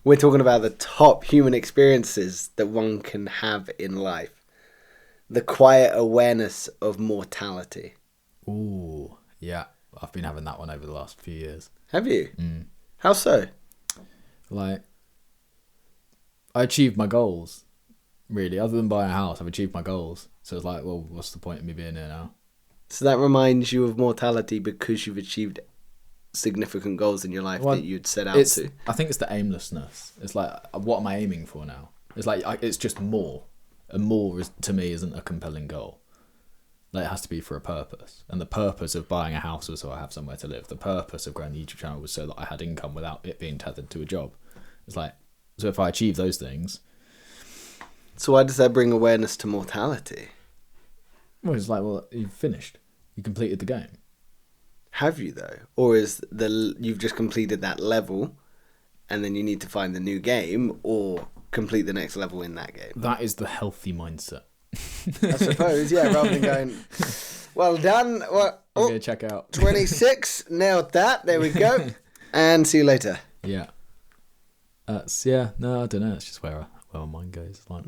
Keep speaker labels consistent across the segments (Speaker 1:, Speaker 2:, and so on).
Speaker 1: We're talking about the top human experiences that one can have in life. The quiet awareness of mortality.
Speaker 2: Ooh, yeah. I've been having that one over the last few years.
Speaker 1: Have you?
Speaker 2: Mm.
Speaker 1: How so?
Speaker 2: Like, I achieved my goals, really. Other than buying a house, I've achieved my goals. So it's like, well, what's the point of me being here now?
Speaker 1: So that reminds you of mortality because you've achieved significant goals in your life that you'd set out to.
Speaker 2: I think it's the aimlessness. It's like, what am I aiming for now? It's like, it's just more. And more, to me, isn't a compelling goal. Like, it has to be for a purpose. And the purpose of buying a house was so I have somewhere to live. The purpose of growing the YouTube channel was so that I had income without it being tethered to a job. It's like, so if I achieve those things...
Speaker 1: So why does that bring awareness to mortality?
Speaker 2: Well, it's like, well, you've finished. You completed the game.
Speaker 1: Have you, though? Or is you've just completed that level and then you need to find the new game or complete the next level in that game?
Speaker 2: That is the healthy mindset.
Speaker 1: I suppose, yeah, rather than going, well done. Well,
Speaker 2: I'm going to check out.
Speaker 1: 26, nailed that. There we go. And see you later.
Speaker 2: Yeah. No, I don't know. It's just where my mind goes. Like,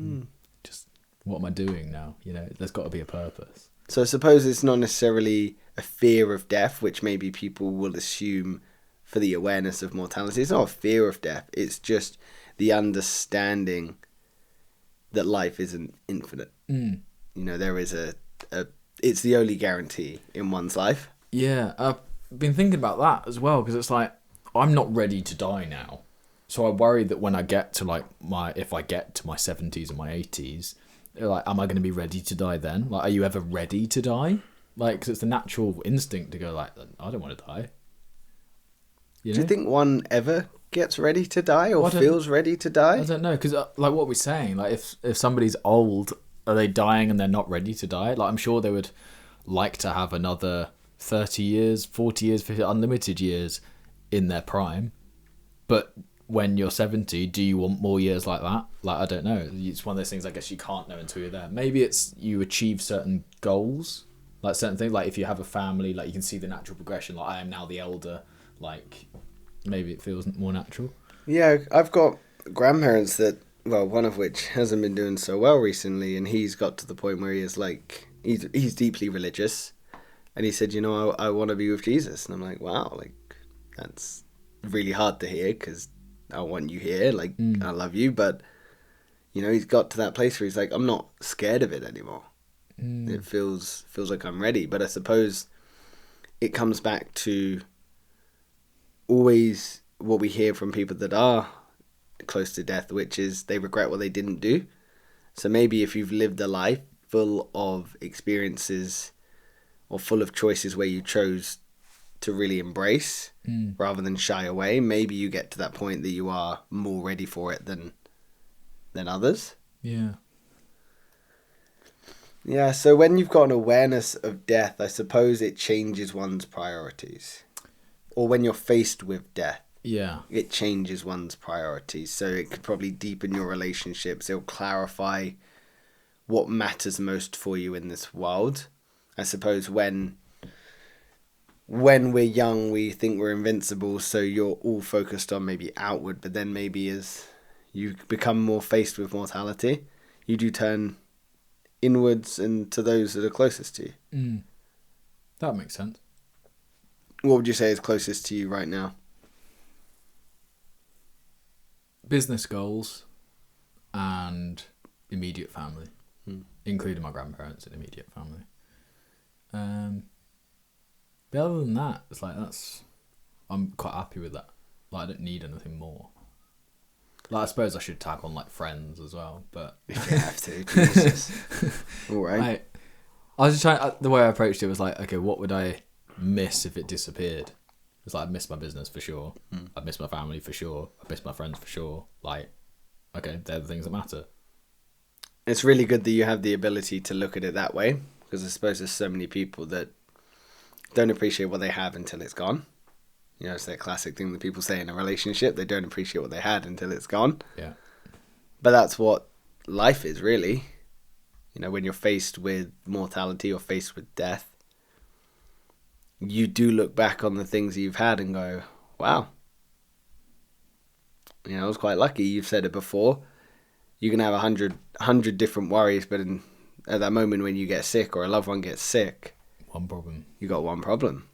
Speaker 2: just what am I doing now? You know, there's got to be a purpose.
Speaker 1: So I suppose it's not necessarily a fear of death, which maybe people will assume for the awareness of mortality. It's not a fear of death. It's just the understanding that life isn't infinite. You know, there is it's the only guarantee in one's life.
Speaker 2: Yeah, I've been thinking about that as well, because it's like, I'm not ready to die now. So I worry that when I get to if I get to my 70s and my 80s, like, am I going to be ready to die then? Like, are you ever ready to die? Like, because it's the natural instinct to go like, I don't want to die. You know?
Speaker 1: Do you think one ever gets ready to die or feels ready to die?
Speaker 2: I don't know, because like what we're saying, like if somebody's old, are they dying and they're not ready to die? Like, I'm sure they would like to have another 30 years, 40 years, 50, unlimited years in their prime. But when you're 70, do you want more years like that? Like, I don't know. It's one of those things I guess you can't know until you're there. Maybe it's you achieve certain goals, like certain things. Like if you have a family, like you can see the natural progression. Like, I am now the elder. Like, maybe it feels more natural.
Speaker 1: Yeah, I've got grandparents that, well, one of which hasn't been doing so well recently, and he's got to the point where he is like, he's deeply religious, and he said, you know, I want to be with Jesus. And I'm like, wow, like, that's really hard to hear, because I want you here, like, I love you, but, you know, he's got to that place where he's like, I'm not scared of it anymore. It feels like I'm ready. But I suppose it comes back to always what we hear from people that are close to death, which is they regret what they didn't do. So maybe if you've lived a life full of experiences or full of choices where you chose to really embrace rather than shy away, maybe you get to that point that you are more ready for it than others. Yeah, so when you've got an awareness of death, I suppose it changes one's priorities. Or when you're faced with death, it changes one's priorities. So it could probably deepen your relationships. It'll clarify what matters most for you in this world. I suppose when we're young, we think we're invincible, so you're all focused on maybe outward, but then maybe as you become more faced with mortality, you do turn inwards and to those that are closest to you.
Speaker 2: That makes sense.
Speaker 1: What would you say is closest to you right now?
Speaker 2: Business goals and immediate family, including my grandparents and immediate family. But other than that, it's like I'm quite happy with that. Like, I don't need anything more. Like, I suppose I should tag on like friends as well, but
Speaker 1: If you have to, Jesus. All right.
Speaker 2: Like, I was just trying. The way I approached it was like, okay, what would I miss if it disappeared? It's like, I'd miss my business for sure. I'd miss my family for sure. I'd miss my friends for sure. Like, okay, they're the things that matter.
Speaker 1: It's really good that you have the ability to look at it that way, because I suppose there's so many people that don't appreciate what they have until it's gone. You know, it's that classic thing that people say in a relationship. They don't appreciate what they had until it's gone.
Speaker 2: Yeah.
Speaker 1: But that's what life is, really. You know, when you're faced with mortality or faced with death, you do look back on the things you've had and go, wow, You know, I was quite lucky. You've said it before. You can have 100 different worries, but at that moment when you get sick or a loved one gets sick,
Speaker 2: one problem.
Speaker 1: You got one problem.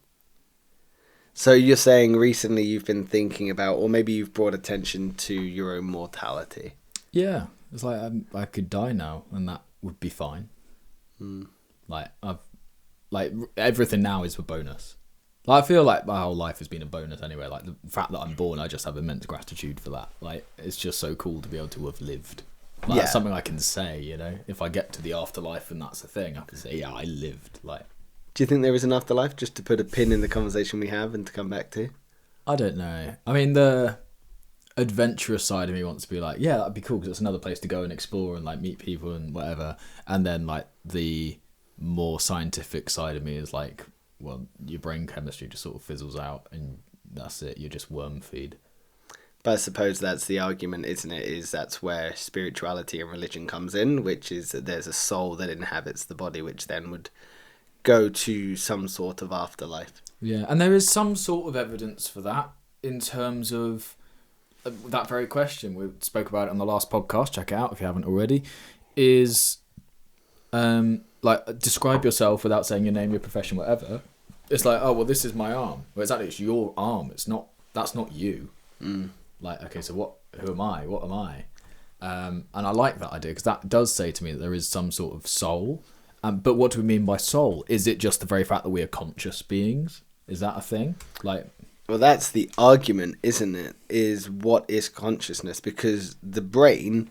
Speaker 1: So you're saying recently you've been thinking about, or maybe you've brought attention to your own mortality.
Speaker 2: Yeah, it's like I could die now, and that would be fine. Like everything now is a bonus. Like, I feel like my whole life has been a bonus anyway. Like, the fact that I'm born, I just have immense gratitude for that. Like, it's just so cool to be able to have lived. Like, that's something I can say, you know. If I get to the afterlife and that's the thing, I can say, yeah, I lived. Like,
Speaker 1: do you think there is an afterlife? Just to put a pin in the conversation we have and to come back to.
Speaker 2: I don't know. I mean, the adventurous side of me wants to be like, yeah, that'd be cool because it's another place to go and explore and like meet people and whatever. And then like the more scientific side of me is like, well, your brain chemistry just sort of fizzles out and that's it. You're just worm feed.
Speaker 1: But I suppose that's the argument, isn't it? Is that's where spirituality and religion comes in, which is that there's a soul that inhabits the body, which then would go to some sort of afterlife.
Speaker 2: Yeah, and there is some sort of evidence for that in terms of that very question. We spoke about it on the last podcast. Check it out if you haven't already. Is like, describe yourself without saying your name, your profession, whatever. It's like, oh well, this is my arm. Well, exactly, it's your arm. It's not. That's not you. Like, okay, so what? Who am I? What am I? And I like that idea because that does say to me that there is some sort of soul. But what do we mean by soul? Is it just the very fact that we are conscious beings? Is that a thing? Like,
Speaker 1: well, that's the argument, isn't it? Is what is consciousness? Because the brain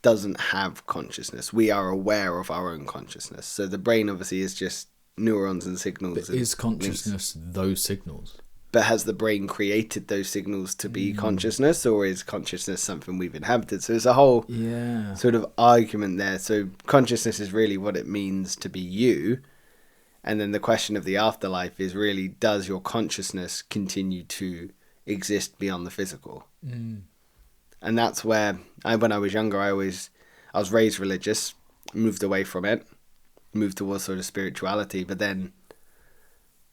Speaker 1: doesn't have consciousness. We are aware of our own consciousness. So the brain obviously is just neurons and signals.
Speaker 2: But is consciousness those signals?
Speaker 1: But has the brain created those signals to be consciousness, or is consciousness something we've inhabited? So there's a whole sort of argument there. So consciousness is really what it means to be you. And then the question of the afterlife is really, does your consciousness continue to exist beyond the physical? And that's where, when I was younger, I was raised religious, moved away from it, moved towards sort of spirituality. But then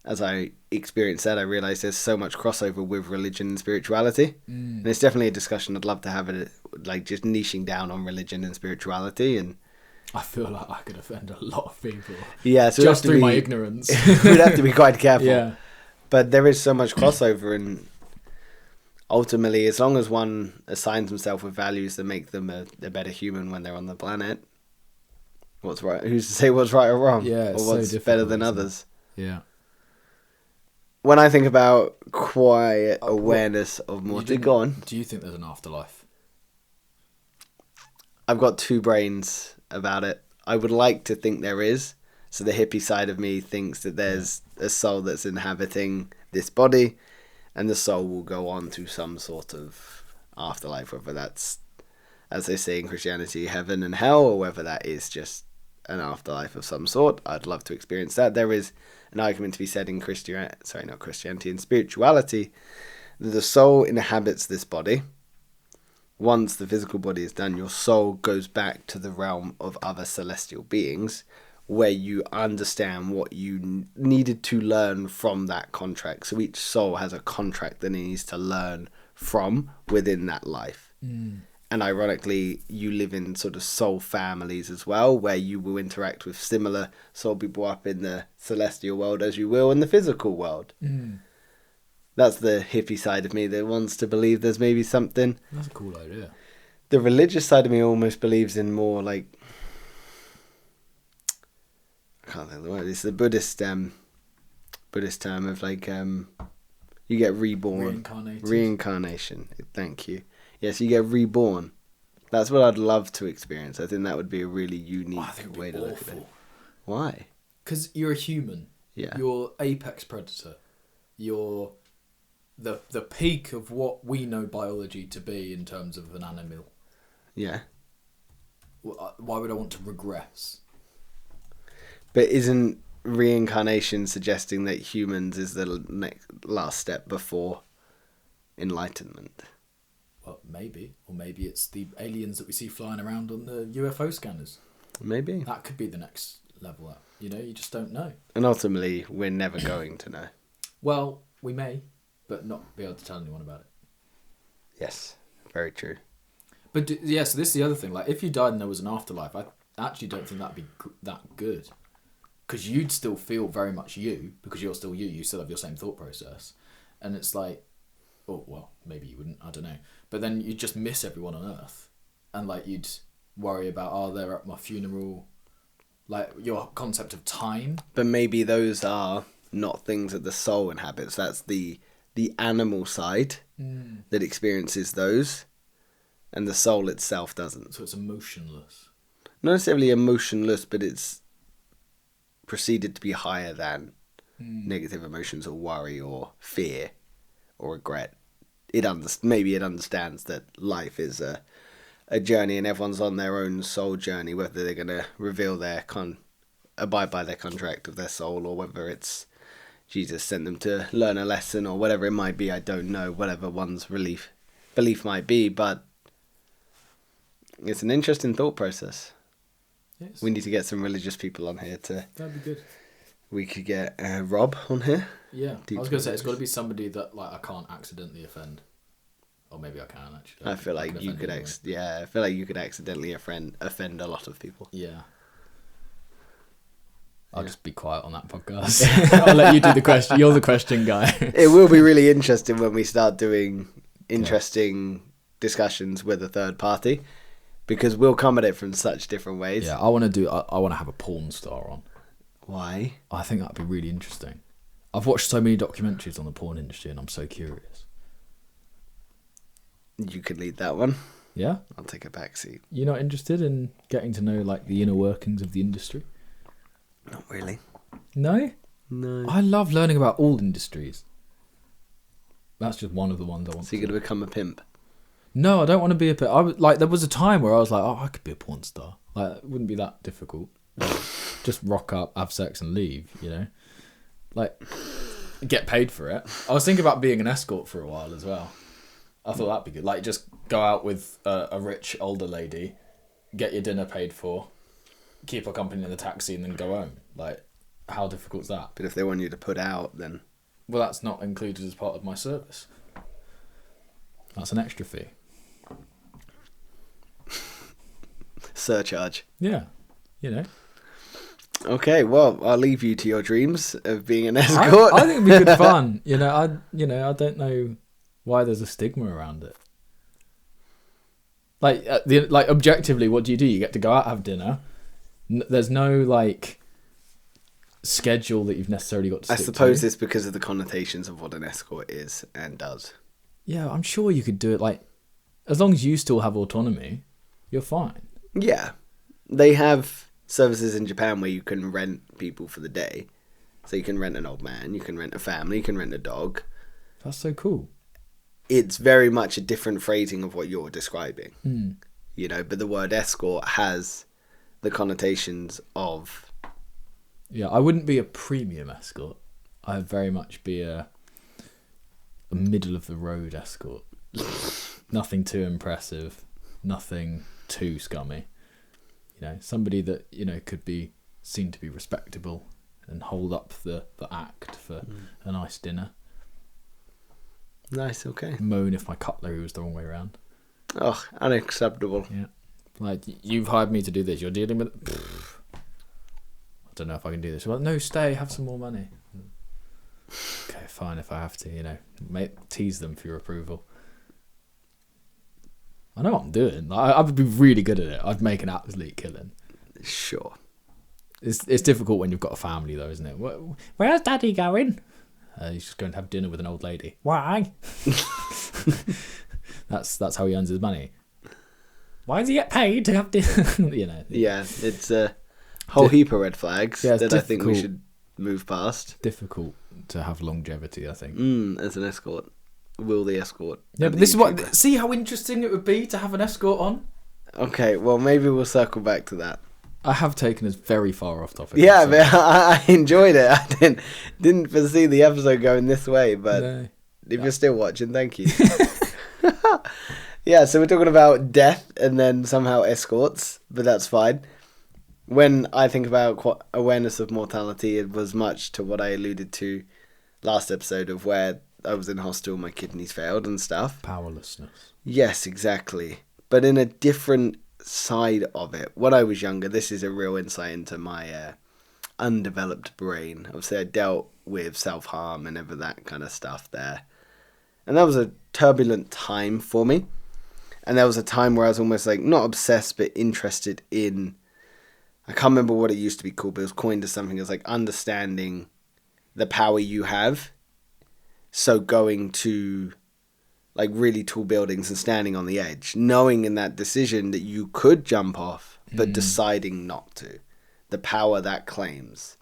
Speaker 1: as I experienced that, I realised there's so much crossover with religion and spirituality. And it's definitely a discussion I'd love to have, it like just niching down on religion and spirituality. And
Speaker 2: I feel like I could offend a lot of people.
Speaker 1: Yeah, so
Speaker 2: just through my ignorance.
Speaker 1: We'd have to be quite careful.
Speaker 2: Yeah.
Speaker 1: But there is so much crossover, and ultimately, as long as one assigns himself with values that make them a better human when they're on the planet, what's right? Who's to say what's right or wrong?
Speaker 2: Yeah,
Speaker 1: or what's
Speaker 2: so
Speaker 1: better than others?
Speaker 2: Yeah.
Speaker 1: When I think about quiet awareness of mortality, go on.
Speaker 2: Do you think there's an afterlife?
Speaker 1: I've got two brains about it. I would like to think there is. So the hippie side of me thinks that there's a soul that's inhabiting this body, and the soul will go on to some sort of afterlife, whether that's, as they say in Christianity, heaven and hell, or whether that is just an afterlife of some sort. I'd love to experience that. There is an argument to be said in Christianity and spirituality, that the soul inhabits this body. Once the physical body is done, your soul goes back to the realm of other celestial beings, where you understand what you needed to learn from that contract. So each soul has a contract that it needs to learn from within that life. And ironically, you live in sort of soul families as well, where you will interact with similar soul people up in the celestial world as you will in the physical world. That's the hippie side of me that wants to believe there's maybe something.
Speaker 2: That's a cool idea.
Speaker 1: The religious side of me almost believes in more like, I can't think of the word. It's the Buddhist term of like, you get reborn. Reincarnation. Thank you. Yes, you get reborn. That's what I'd love to experience. I think that would be a really unique way to look at it. Why?
Speaker 2: Because you're a human.
Speaker 1: Yeah.
Speaker 2: You're apex predator. You're the peak of what we know biology to be in terms of an animal.
Speaker 1: Yeah.
Speaker 2: Why would I want to regress?
Speaker 1: But isn't reincarnation suggesting that humans is the last step before enlightenment?
Speaker 2: Well, maybe. Or maybe it's the aliens that we see flying around on the UFO scanners.
Speaker 1: Maybe.
Speaker 2: That could be the next level up. You know, you just don't know.
Speaker 1: And ultimately, we're never going to know.
Speaker 2: Well, we may, but not be able to tell anyone about it.
Speaker 1: Yes. Very true.
Speaker 2: But yeah, so this is the other thing. Like, if you died and there was an afterlife, I actually don't think that'd be that good. Because you'd still feel very much you, because you're still you. You still have your same thought process. And it's like, oh, well, maybe you wouldn't, I don't know. But then you'd just miss everyone on Earth. And, like, you'd worry about, oh, they're at my funeral. Like, your concept of time.
Speaker 1: But maybe those are not things that the soul inhabits. That's the animal side that experiences those. And the soul itself doesn't.
Speaker 2: So it's emotionless.
Speaker 1: Not necessarily emotionless, but it's proceeded to be higher than negative emotions or worry or fear or regret. Maybe it understands that life is a journey and everyone's on their own soul journey, whether they're going to reveal abide by their contract of their soul, or whether it's Jesus sent them to learn a lesson, or whatever it might be. I don't know, whatever one's belief might be, but it's an interesting thought process.
Speaker 2: Yes.
Speaker 1: We need to get some religious people on here
Speaker 2: That'd be good.
Speaker 1: We could get Rob on here.
Speaker 2: Yeah, I was going to say, it's got to be somebody that, like, I can't accidentally offend. Or maybe I can, actually.
Speaker 1: I feel like you could I feel like you could accidentally offend a lot of people.
Speaker 2: Yeah. I'll just be quiet on that podcast. I'll let you do the question. You're the question guy.
Speaker 1: It will be really interesting when we start doing interesting discussions with a third party, because we'll come at it from such different ways.
Speaker 2: Yeah, I want to have a porn star on.
Speaker 1: Why?
Speaker 2: I think that'd be really interesting. I've watched so many documentaries on the porn industry and I'm so curious.
Speaker 1: You could lead that one.
Speaker 2: Yeah?
Speaker 1: I'll take a back seat.
Speaker 2: You're not interested in getting to know, like, the inner workings of the industry?
Speaker 1: Not really.
Speaker 2: No?
Speaker 1: No.
Speaker 2: I love learning about all industries. That's just one of the ones I want
Speaker 1: So you're going to become a pimp?
Speaker 2: No, I don't want to be a pimp. There was a time where I was like, oh, I could be a porn star. Like, it wouldn't be that difficult. Just rock up, have sex and leave, you know? Like, get paid for it. I was thinking about being an escort for a while as well. I thought that'd be good. Like, just go out with a rich older lady, get your dinner paid for, keep her company in the taxi, and then go home. Like, how difficult is that?
Speaker 1: But if they want you to put out, then...
Speaker 2: Well, that's not included as part of my service. That's an extra fee.
Speaker 1: Surcharge.
Speaker 2: Yeah, you know.
Speaker 1: Okay, well, I'll leave you to your dreams of being an escort.
Speaker 2: I think it'd be good fun. I don't know why there's a stigma around it. Like, objectively, what do? You get to go out, have dinner. There's no, like, schedule that you've necessarily got to stick to.
Speaker 1: I suppose it's because of the connotations of what an escort is and does.
Speaker 2: Yeah, I'm sure you could do it, like, as long as you still have autonomy, you're fine.
Speaker 1: Yeah. They have services in Japan where you can rent people for the day. So you can rent an old man, you can rent a family, you can rent a dog.
Speaker 2: That's so cool.
Speaker 1: It's very much a different phrasing of what you're describing.
Speaker 2: Mm.
Speaker 1: You know, but the word escort has the connotations of...
Speaker 2: Yeah, I wouldn't be a premium escort. I'd very much be a middle-of-the-road escort. Nothing too impressive. Nothing too scummy. You know, somebody that, you know, could be seen to be respectable and hold up the act for a nice dinner.
Speaker 1: Nice, okay.
Speaker 2: Moan if my cutlery was the wrong way around.
Speaker 1: Oh, unacceptable.
Speaker 2: Yeah. Like, you've hired me to do this. You're dealing with... I don't know if I can do this. Well, no, stay. Have some more money. Okay, fine if I have to, you know. Tease them for your approval. I know what I'm doing. I would be really good at it. I'd make an absolute killing.
Speaker 1: Sure.
Speaker 2: It's difficult when you've got a family, though, isn't it? Where's Daddy going? He's just going to have dinner with an old lady. Why? That's how he earns his money. Why does he get paid to have dinner? You know.
Speaker 1: Yeah, it's a whole heap of red flags that I think we should move past.
Speaker 2: Difficult to have longevity, I think.
Speaker 1: As an escort. Will the escort.
Speaker 2: Yeah, but this is what... See how interesting it would be to have an escort on?
Speaker 1: Okay, well, maybe we'll circle back to that.
Speaker 2: I have taken us very far off topic.
Speaker 1: Yeah, but I enjoyed it. I didn't foresee the episode going this way, but if you're still watching, thank you. Yeah, so we're talking about death and then somehow escorts, but that's fine. When I think about awareness of mortality, it was much to what I alluded to last episode of where I was in hospital, my kidneys failed and stuff.
Speaker 2: Powerlessness.
Speaker 1: Yes, exactly. But in a different side of it, when I was younger, this is a real insight into my undeveloped brain. Obviously, I dealt with self-harm and that kind of stuff there. And that was a turbulent time for me. And there was a time where I was almost like, not obsessed, but interested in, I can't remember what it used to be called, but it was coined as something as like understanding the power you have. So going to like really tall buildings and standing on the edge, knowing in that decision that you could jump off, but deciding not to. The power that claims.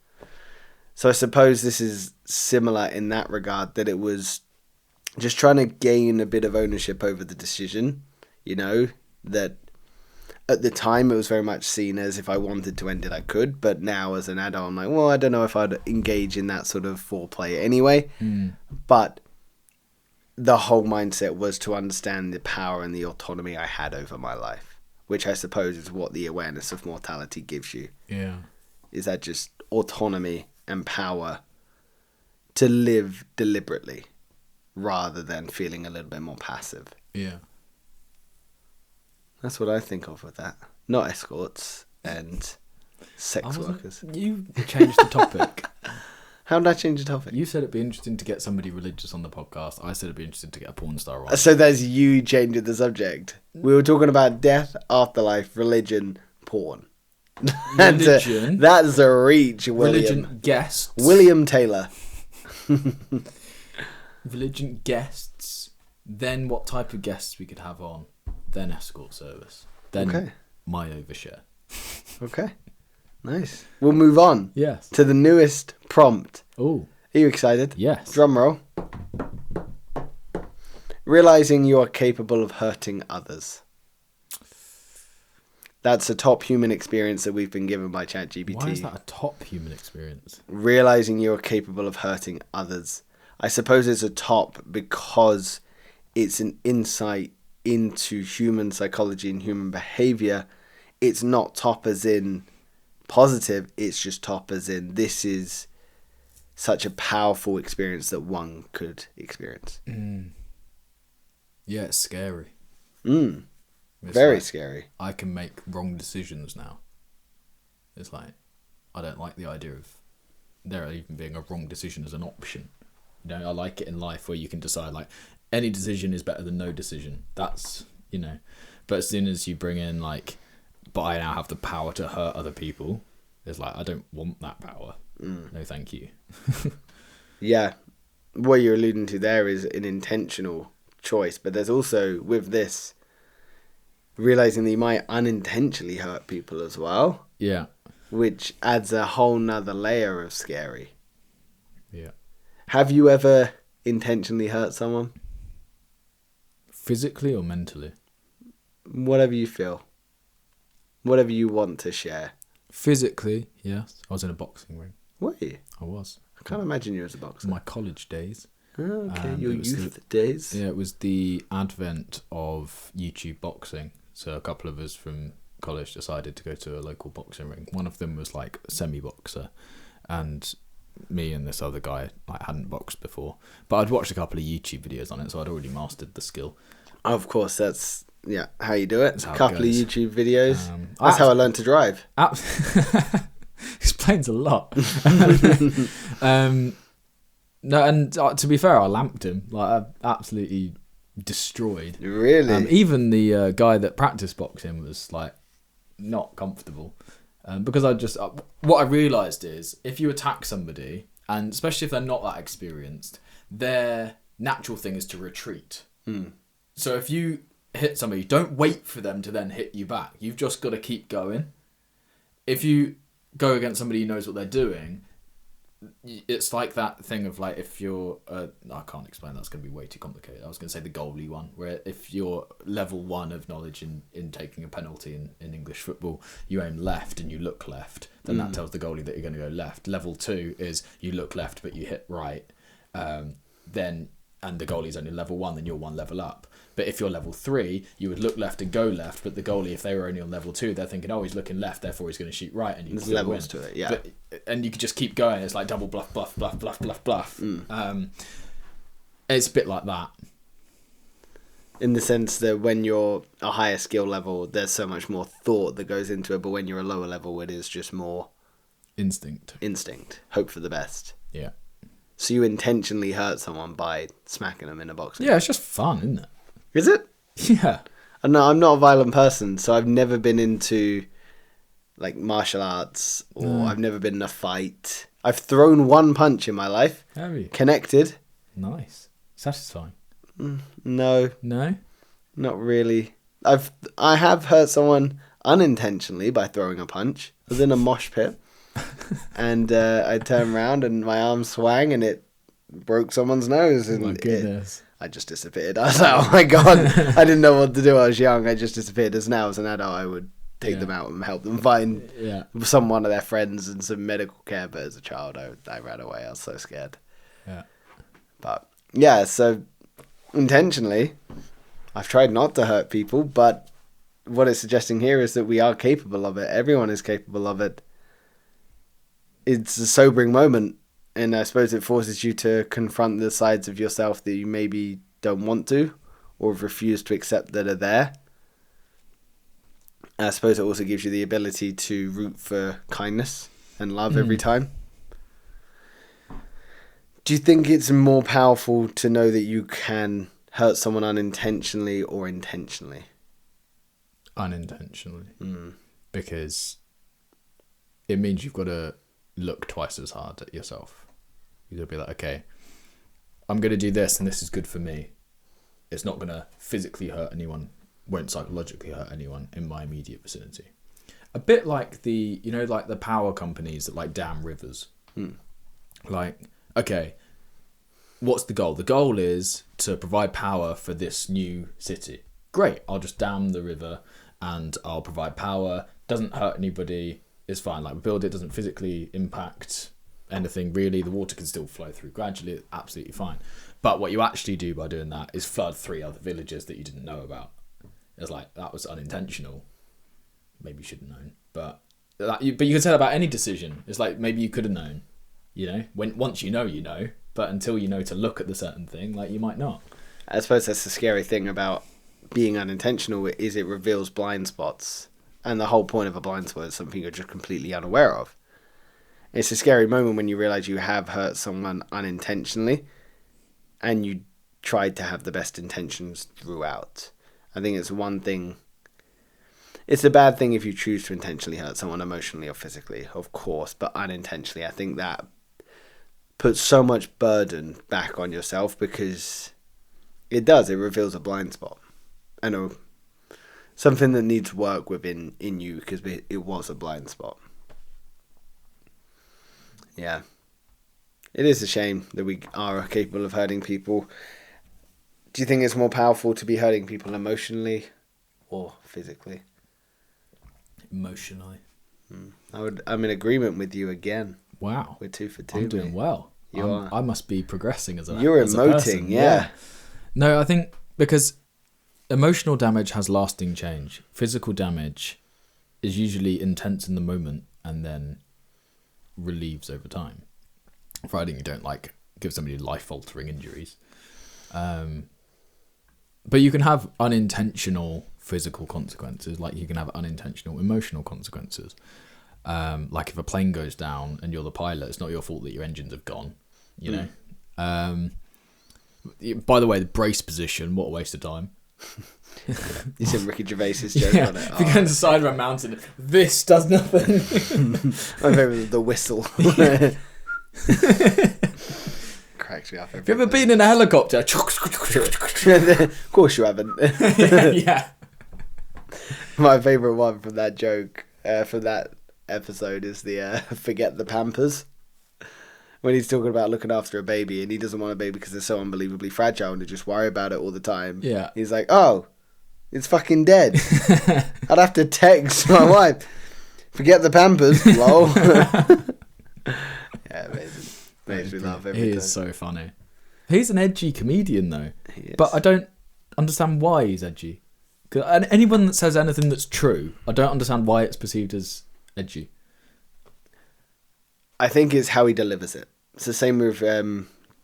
Speaker 1: So I suppose this is similar in that regard, that it was just trying to gain a bit of ownership over the decision, you know, that at the time it was very much seen as if I wanted to end it, I could, but now as an adult, I'm like, well, I don't know if I'd engage in that sort of foreplay anyway, but the whole mindset was to understand the power and the autonomy I had over my life, which I suppose is what the awareness of mortality gives you.
Speaker 2: Yeah.
Speaker 1: Is that just autonomy and power to live deliberately rather than feeling a little bit more passive.
Speaker 2: Yeah.
Speaker 1: That's what I think of with that. Not escorts and sex workers.
Speaker 2: You changed the topic.
Speaker 1: How did I change the topic?
Speaker 2: You said it'd be interesting to get somebody religious on the podcast. I said it'd be interesting to get a porn star on.
Speaker 1: So that's you changing the subject. We were talking about death, afterlife, religion, porn.
Speaker 2: Religion.
Speaker 1: That's a reach, William.
Speaker 2: Religion guests.
Speaker 1: William Taylor.
Speaker 2: Religion guests. Then what type of guests we could have on. Then escort service. Then my overshare.
Speaker 1: Okay. Nice. We'll move on.
Speaker 2: Yes.
Speaker 1: To the newest prompt.
Speaker 2: Oh.
Speaker 1: Are you excited?
Speaker 2: Yes.
Speaker 1: Drum roll. Realizing you are capable of hurting others. That's a top human experience that we've been given by ChatGPT.
Speaker 2: Why is that a top human experience?
Speaker 1: Realizing you are capable of hurting others. I suppose it's a top because it's an insight into human psychology and human behavior. It's not top as in positive, it's just top as in this is such a powerful experience that one could experience.
Speaker 2: Yeah, it's scary. It's
Speaker 1: Very
Speaker 2: like,
Speaker 1: scary.
Speaker 2: I can make wrong decisions now. It's like, I don't like the idea of there even being a wrong decision as an option. You know, I like it in life where you can decide, like, any decision is better than no decision. That's, you know. But as soon as you bring in, like, but I now have the power to hurt other people, it's like, I don't want that power. No, thank you.
Speaker 1: Yeah. What you're alluding to there is an intentional choice. But there's also, with this, realizing that you might unintentionally hurt people as well.
Speaker 2: Yeah.
Speaker 1: Which adds a whole nother layer of scary.
Speaker 2: Yeah.
Speaker 1: Have you ever intentionally hurt someone?
Speaker 2: Physically or mentally?
Speaker 1: Whatever you feel. Whatever you want to share.
Speaker 2: Physically, yes. I was in a boxing ring.
Speaker 1: Were you?
Speaker 2: I was.
Speaker 1: I can't imagine you as a boxer.
Speaker 2: My college days.
Speaker 1: Oh, okay, your youth days.
Speaker 2: Yeah, it was the advent of YouTube boxing. So a couple of us from college decided to go to a local boxing ring. One of them was like a semi-boxer, and me and this other guy like hadn't boxed before. But I'd watched a couple of YouTube videos on it, so I'd already mastered the skill.
Speaker 1: Of course, that's how you do it.
Speaker 2: That's
Speaker 1: A
Speaker 2: how it
Speaker 1: couple of
Speaker 2: goes.
Speaker 1: YouTube videos. That's how I learned to drive.
Speaker 2: Explains a lot. No, and to be fair, I lamped him. Like, I absolutely destroyed.
Speaker 1: Really?
Speaker 2: Even the guy that practiced boxing was like not comfortable, because what I realised is if you attack somebody, and especially if they're not that experienced, their natural thing is to retreat. So if you hit somebody, don't wait for them to then hit you back. You've just got to keep going. If you go against somebody who knows what they're doing, it's like that thing of like if you're I can't explain, that's going to be way too complicated. I was going to say the goalie one, where if you're level 1 of knowledge in taking a penalty in English football, you aim left and you look left, then that tells the goalie that you're going to go left. Level 2 is you look left but you hit right, and the goalie's only level 1, then you're 1 level up. But if you're level 3, you would look left and go left, but the goalie, if they were only on level 2, they're thinking, oh, he's looking left, therefore he's going to shoot right, and you
Speaker 1: There's
Speaker 2: still
Speaker 1: levels
Speaker 2: win.
Speaker 1: to it, yeah.
Speaker 2: And you could just keep going. It's like double bluff, bluff, bluff, bluff, bluff, bluff. It's a bit like that.
Speaker 1: In the sense that when you're a higher skill level, there's so much more thought that goes into it, but when you're a lower level, it is just more
Speaker 2: Instinct.
Speaker 1: Hope for the best.
Speaker 2: Yeah.
Speaker 1: So you intentionally hurt someone by smacking them in a boxing.
Speaker 2: Yeah, it's just fun, isn't it?
Speaker 1: Is it?
Speaker 2: Yeah.
Speaker 1: No, I'm not a violent person, so I've never been into like martial arts, or I've never been in a fight. I've thrown one punch in my life.
Speaker 2: Have you?
Speaker 1: Connected.
Speaker 2: Nice. Satisfying.
Speaker 1: No,
Speaker 2: No?
Speaker 1: not really. I have hurt someone unintentionally by throwing a punch. I was in a mosh pit, and I turned around and my arm swang and it broke someone's nose. And
Speaker 2: Oh my goodness.
Speaker 1: I just disappeared. I was like, oh my god, I didn't know what to do. I was young. I just disappeared. As now as an adult, I would take them out and help them find one of their friends and some medical care. But as a child, I ran away. I was so scared.
Speaker 2: Yeah.
Speaker 1: But yeah, so intentionally, I've tried not to hurt people, but what it's suggesting here is that we are capable of it. Everyone is capable of it. It's a sobering moment, and I suppose it forces you to confront the sides of yourself that you maybe don't want to, or have refused to accept that are there. And I suppose it also gives you the ability to root for kindness and love every time. Do you think it's more powerful to know that you can hurt someone unintentionally or intentionally?
Speaker 2: Unintentionally. Because it means you've got to look twice as hard at yourself. You've got to be like, okay, I'm going to do this and this is good for me. It's not going to physically hurt anyone, won't psychologically hurt anyone in my immediate vicinity. A bit like the power companies that like dam rivers. Like, okay, what's the goal? The goal is to provide power for this new city. Great, I'll just dam the river and I'll provide power. Doesn't hurt anybody. It's fine. Like, we build it, doesn't physically impact anything really. The water can still flow through gradually. It's absolutely fine. But what you actually do by doing that is flood 3 other villages that you didn't know about. It's like, that was unintentional. Maybe you should have known. But you can say that about any decision. It's like, maybe you could have known. You know, once you know. But until you know to look at the certain thing, like, you might not.
Speaker 1: I suppose that's the scary thing about being unintentional, is it reveals blind spots. And the whole point of a blind spot is something you're just completely unaware of. It's a scary moment when you realise you have hurt someone unintentionally and you tried to have the best intentions throughout. I think it's one thing. It's a bad thing if you choose to intentionally hurt someone emotionally or physically, of course, but unintentionally. I think that puts so much burden back on yourself, because it reveals a blind spot. I know. Something that needs work within you, because it was a blind spot. Yeah. It is a shame that we are capable of hurting people. Do you think it's more powerful to be hurting people emotionally or physically?
Speaker 2: Emotionally.
Speaker 1: I'm in agreement with you again.
Speaker 2: Wow.
Speaker 1: We're 2 for 2.
Speaker 2: I'm doing well.
Speaker 1: You are.
Speaker 2: I must be progressing as a
Speaker 1: You're
Speaker 2: as
Speaker 1: emoting,
Speaker 2: a person.
Speaker 1: yeah.
Speaker 2: No, I think because emotional damage has lasting change. Physical damage is usually intense in the moment and then relieves over time. Providing you don't like give somebody life-altering injuries. But you can have unintentional physical consequences, like you can have unintentional emotional consequences. Like if a plane goes down and you're the pilot, it's not your fault that your engines have gone, you know. By the way, the brace position, what a waste of time.
Speaker 1: You said Ricky Gervais's joke on it.
Speaker 2: If you're going to the side of a mountain, this does nothing.
Speaker 1: My favourite is the whistle. Cracks me up.
Speaker 2: Have you ever been in a helicopter?
Speaker 1: Of course you haven't.
Speaker 2: Yeah.
Speaker 1: My favourite one from that joke, from that episode, is the forget the Pampers. When he's talking about looking after a baby and he doesn't want a baby because they're so unbelievably fragile and to just worry about it all the time.
Speaker 2: Yeah.
Speaker 1: He's like, oh, it's fucking dead. I'd have to text my wife. Forget the Pampers. Lol. Yeah, amazing. Makes me laugh every time.
Speaker 2: He is so funny. He's an edgy comedian though.
Speaker 1: He is.
Speaker 2: But I don't understand why he's edgy. 'Cause anyone that says anything that's true, I don't understand why it's perceived as edgy.
Speaker 1: I think it's how he delivers it. It's the same with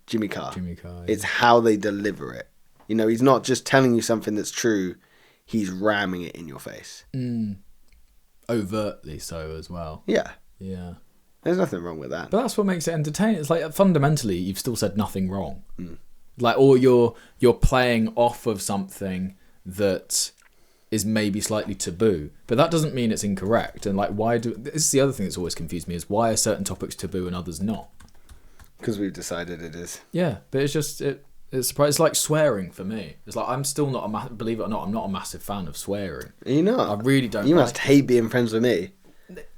Speaker 1: Jimmy Carr.
Speaker 2: Jimmy Carr.
Speaker 1: It's how they deliver it. You know, he's not just telling you something that's true. He's ramming it in your face.
Speaker 2: Overtly so as well.
Speaker 1: Yeah.
Speaker 2: Yeah.
Speaker 1: There's nothing wrong with that.
Speaker 2: But that's what makes it entertaining. It's like fundamentally, you've still said nothing wrong. Like, or you're playing off of something that is maybe slightly taboo, but that doesn't mean it's incorrect. And like, this is the other thing that's always confused me, is why are certain topics taboo and others not?
Speaker 1: Because we've decided it is.
Speaker 2: Yeah, but it's just it's like swearing for me. It's like I'm still not believe it or not, I'm not a massive fan of swearing.
Speaker 1: You know,
Speaker 2: I really don't.
Speaker 1: You must hate being friends with me.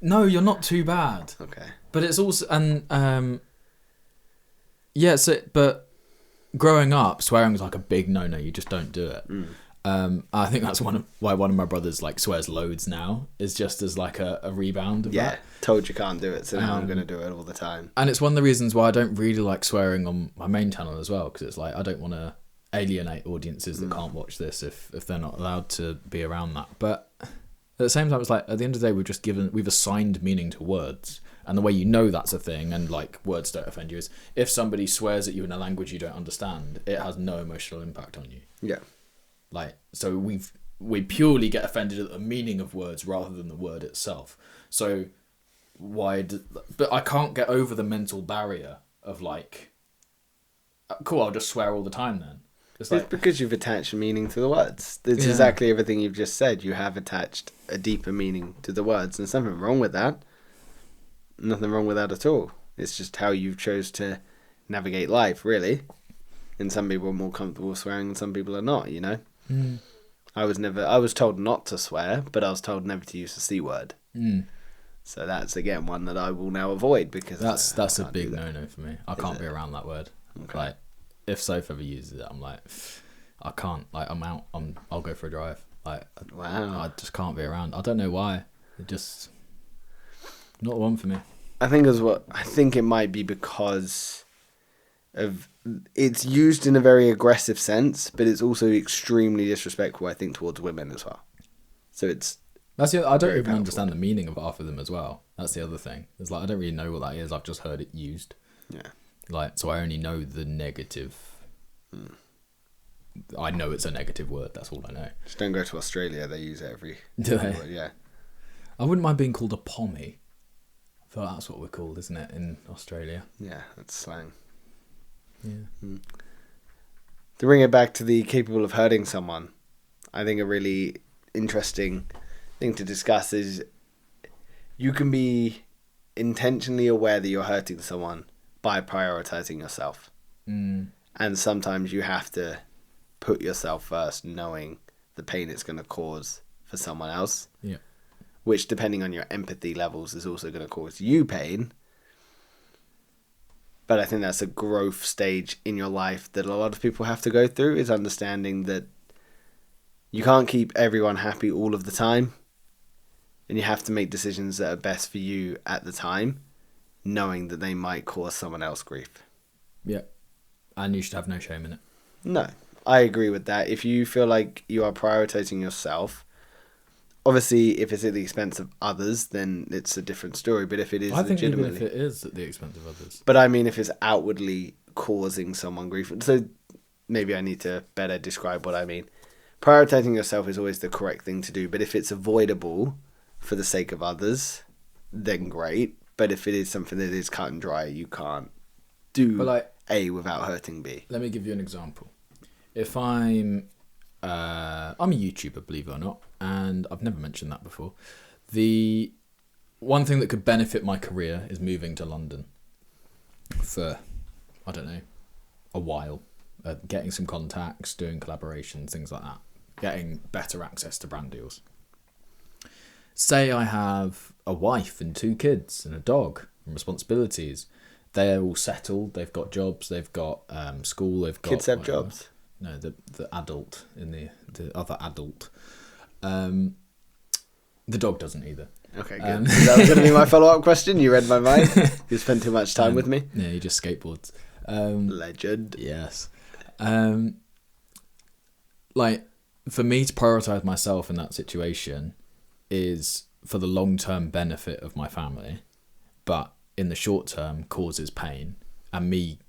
Speaker 2: No, you're not too bad.
Speaker 1: Okay.
Speaker 2: But it's also yeah. So, but growing up, swearing was like a big no. You just don't do it. I think that's why one of my brothers like swears loads now, is just as like a rebound of that.
Speaker 1: Told you can't do it, so now I'm going to do it all the time.
Speaker 2: And it's one of the reasons why I don't really like swearing on my main channel as well, because it's like I don't want to alienate audiences that can't watch this if they're not allowed to be around that. But at the same time, it's like at the end of the day, we've assigned meaning to words, and the way you know that's a thing and like words don't offend you is if somebody swears at you in a language you don't understand, it has no emotional impact on you.
Speaker 1: Yeah.
Speaker 2: Like, so we purely get offended at the meaning of words rather than the word itself. So but I can't get over the mental barrier of like, cool, I'll just swear all the time then. It's
Speaker 1: because you've attached meaning to the words. It's exactly everything you've just said. You have attached a deeper meaning to the words. And there's nothing wrong with that. Nothing wrong with that at all. It's just how you chose to navigate life, really. And some people are more comfortable swearing and some people are not, you know? I was told not to swear, but I was told never to use the C word. So that's, again, one that I will now avoid because...
Speaker 2: That's a big no-no for me. I can't be around that word. Okay. Like, if Soph ever uses it, I'm like, I can't. Like, I'm out. I'll go for a drive. Like,
Speaker 1: wow.
Speaker 2: I just can't be around. I don't know why. It just... Not the one for me.
Speaker 1: I think it might be because of... It's used in a very aggressive sense, but it's also extremely disrespectful, I think, towards women as well. So it's...
Speaker 2: I don't even understand the meaning of half of them as well. That's the other thing. It's like I don't really know what that is. I've just heard it used.
Speaker 1: Yeah.
Speaker 2: Like, so I only know the negative. I know it's a negative word. That's all I know.
Speaker 1: Just don't go to Australia. They use it every.
Speaker 2: Do they?
Speaker 1: Word, yeah.
Speaker 2: I wouldn't mind being called a pommy. I feel like that's what we're called, isn't it, in Australia?
Speaker 1: Yeah, that's slang.
Speaker 2: Yeah.
Speaker 1: To bring it back to the capable of hurting someone, I think a really interesting thing to discuss is you can be intentionally aware that you're hurting someone by prioritizing yourself. And sometimes you have to put yourself first, knowing the pain it's going to cause for someone else.
Speaker 2: Yeah.
Speaker 1: Which, depending on your empathy levels, is also going to cause you pain. But I think that's a growth stage in your life that a lot of people have to go through, is understanding that you can't keep everyone happy all of the time. And you have to make decisions that are best for you at the time, knowing that they might cause someone else grief.
Speaker 2: Yeah. And you should have no shame in it.
Speaker 1: No, I agree with that. If you feel like you are prioritizing yourself, obviously, if it's at the expense of others, then it's a different story. But if it is
Speaker 2: I think even
Speaker 1: legitimately...
Speaker 2: if it is at the expense of others.
Speaker 1: But I mean, if it's outwardly causing someone grief... So maybe I need to better describe what I mean. Prioritizing yourself is always the correct thing to do. But if it's avoidable for the sake of others, then great. But if it is something that is cut and dry, you can't do A without hurting B.
Speaker 2: Let me give you an example. If I'm a YouTuber, believe it or not, and I've never mentioned that before. The one thing that could benefit my career is moving to London for, I don't know, a while. Getting some contacts, doing collaborations, things like that. Getting better access to brand deals. Say I have a wife and 2 kids and a dog and responsibilities. They're all settled. They've got jobs. They've got school. They've got
Speaker 1: kids have jobs.
Speaker 2: No, the adult in the other adult. The dog doesn't either.
Speaker 1: Okay, good. That was going to be my follow-up question. You read my mind. You spent too much time with me.
Speaker 2: Yeah, he just skateboards.
Speaker 1: Legend.
Speaker 2: Yes. Like, for me to prioritise myself in that situation is for the long-term benefit of my family, but in the short term causes pain, and me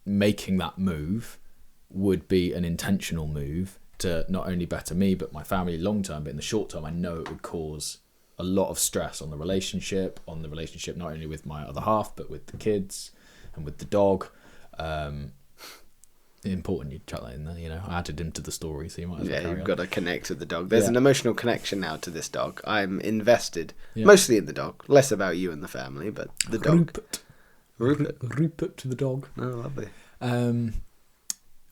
Speaker 2: making that move would be an intentional move to not only better me but my family long term, but in the short term I know it would cause a lot of stress on the relationship not only with my other half but with the kids and with the dog. Important you chuck that in there, you know. I added him to the story, so you might as well carry
Speaker 1: you've
Speaker 2: on.
Speaker 1: got to connect with the dog. There's an emotional connection now to this dog. I'm invested mostly in the dog, less about you and the family, but the dog.
Speaker 2: Rupert to the dog.
Speaker 1: Oh, lovely.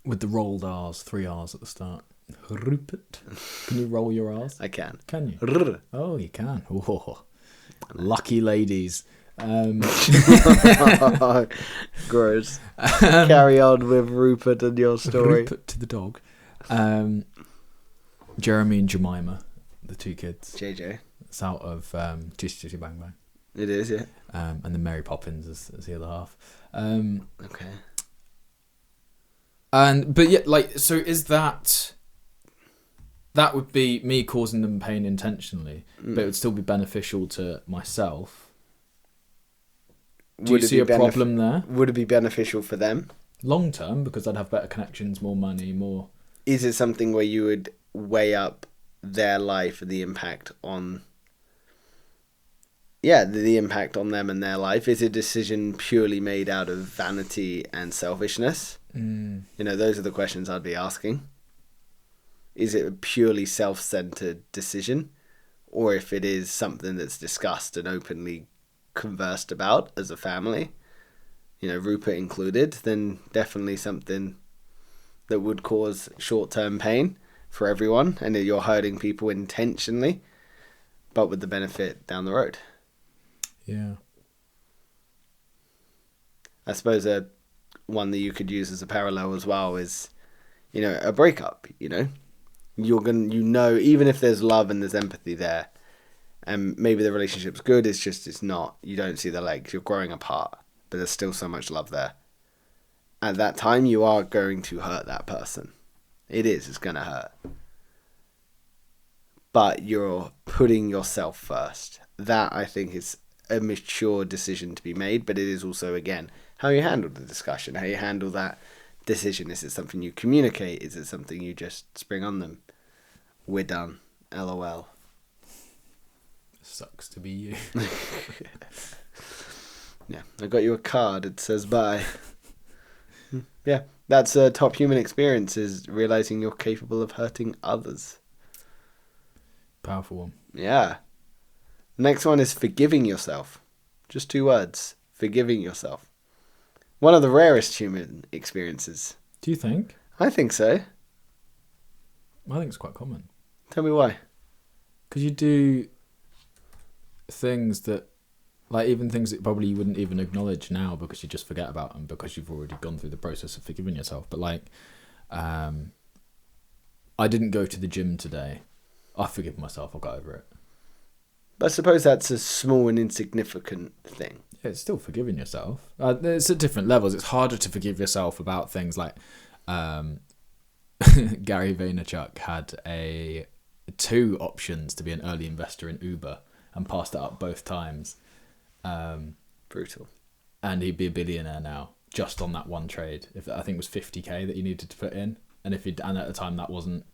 Speaker 2: With the rolled R's, 3 R's at the start. Rupert. Can you roll your R's?
Speaker 1: I can.
Speaker 2: Can you? Oh, you can. Oh, lucky ladies.
Speaker 1: Gross. Carry on with Rupert and your story.
Speaker 2: Rupert to the dog. Jeremy and Jemima, the 2 kids.
Speaker 1: JJ.
Speaker 2: It's out of Chitty Chitty Bang Bang.
Speaker 1: It is, yeah.
Speaker 2: And then Mary Poppins as the other half.
Speaker 1: Okay.
Speaker 2: But yeah, like, so is that would be me causing them pain intentionally, but it would still be beneficial to myself. Do you see a problem there?
Speaker 1: Would it be beneficial for them?
Speaker 2: Long term, because I'd have better connections, more money, more...
Speaker 1: Is it something where you would weigh up their life and the impact on... Yeah, the impact on them and their life? Is it a decision purely made out of vanity and selfishness? You know, those are the questions I'd be asking. Is it a purely self-centered decision? Or if it is something that's discussed and openly conversed about as a family, you know, Rupert included, then definitely something that would cause short-term pain for everyone, and that you're hurting people intentionally, but with the benefit down the road.
Speaker 2: Yeah.
Speaker 1: I suppose one that you could use as a parallel as well is, you know, a breakup. You know, even if there's love and there's empathy there, and maybe the relationship's good, it's not. You don't see the legs. You're growing apart, but there's still so much love there. At that time, you are going to hurt that person. It's going to hurt. But you're putting yourself first. That, I think, is a mature decision to be made, but it is also, again, how you handle the discussion, how you handle that decision. Is it something you communicate? Is it something you just spring on them? We're done. LOL.
Speaker 2: Sucks to be you.
Speaker 1: Yeah, I got you a card. It says bye. Yeah, that's a top human experience, is realizing you're capable of hurting others.
Speaker 2: Powerful one.
Speaker 1: Yeah. Next one is forgiving yourself. Just 2 words. Forgiving yourself. One of the rarest human experiences.
Speaker 2: Do you think?
Speaker 1: I think so.
Speaker 2: I think it's quite common.
Speaker 1: Tell me why.
Speaker 2: Because you do things that, like, even things that probably you wouldn't even acknowledge now because you just forget about them because you've already gone through the process of forgiving yourself. But like, I didn't go to the gym today. I forgive myself. I got over it.
Speaker 1: But I suppose that's a small and insignificant thing.
Speaker 2: Yeah, it's still forgiving yourself. It's at different levels. It's harder to forgive yourself about things like Gary Vaynerchuk had 2 options to be an early investor in Uber and passed it up both times.
Speaker 1: Brutal.
Speaker 2: And he'd be a billionaire now just on that one trade. I think it was 50k that you needed to put in, and at the time that wasn't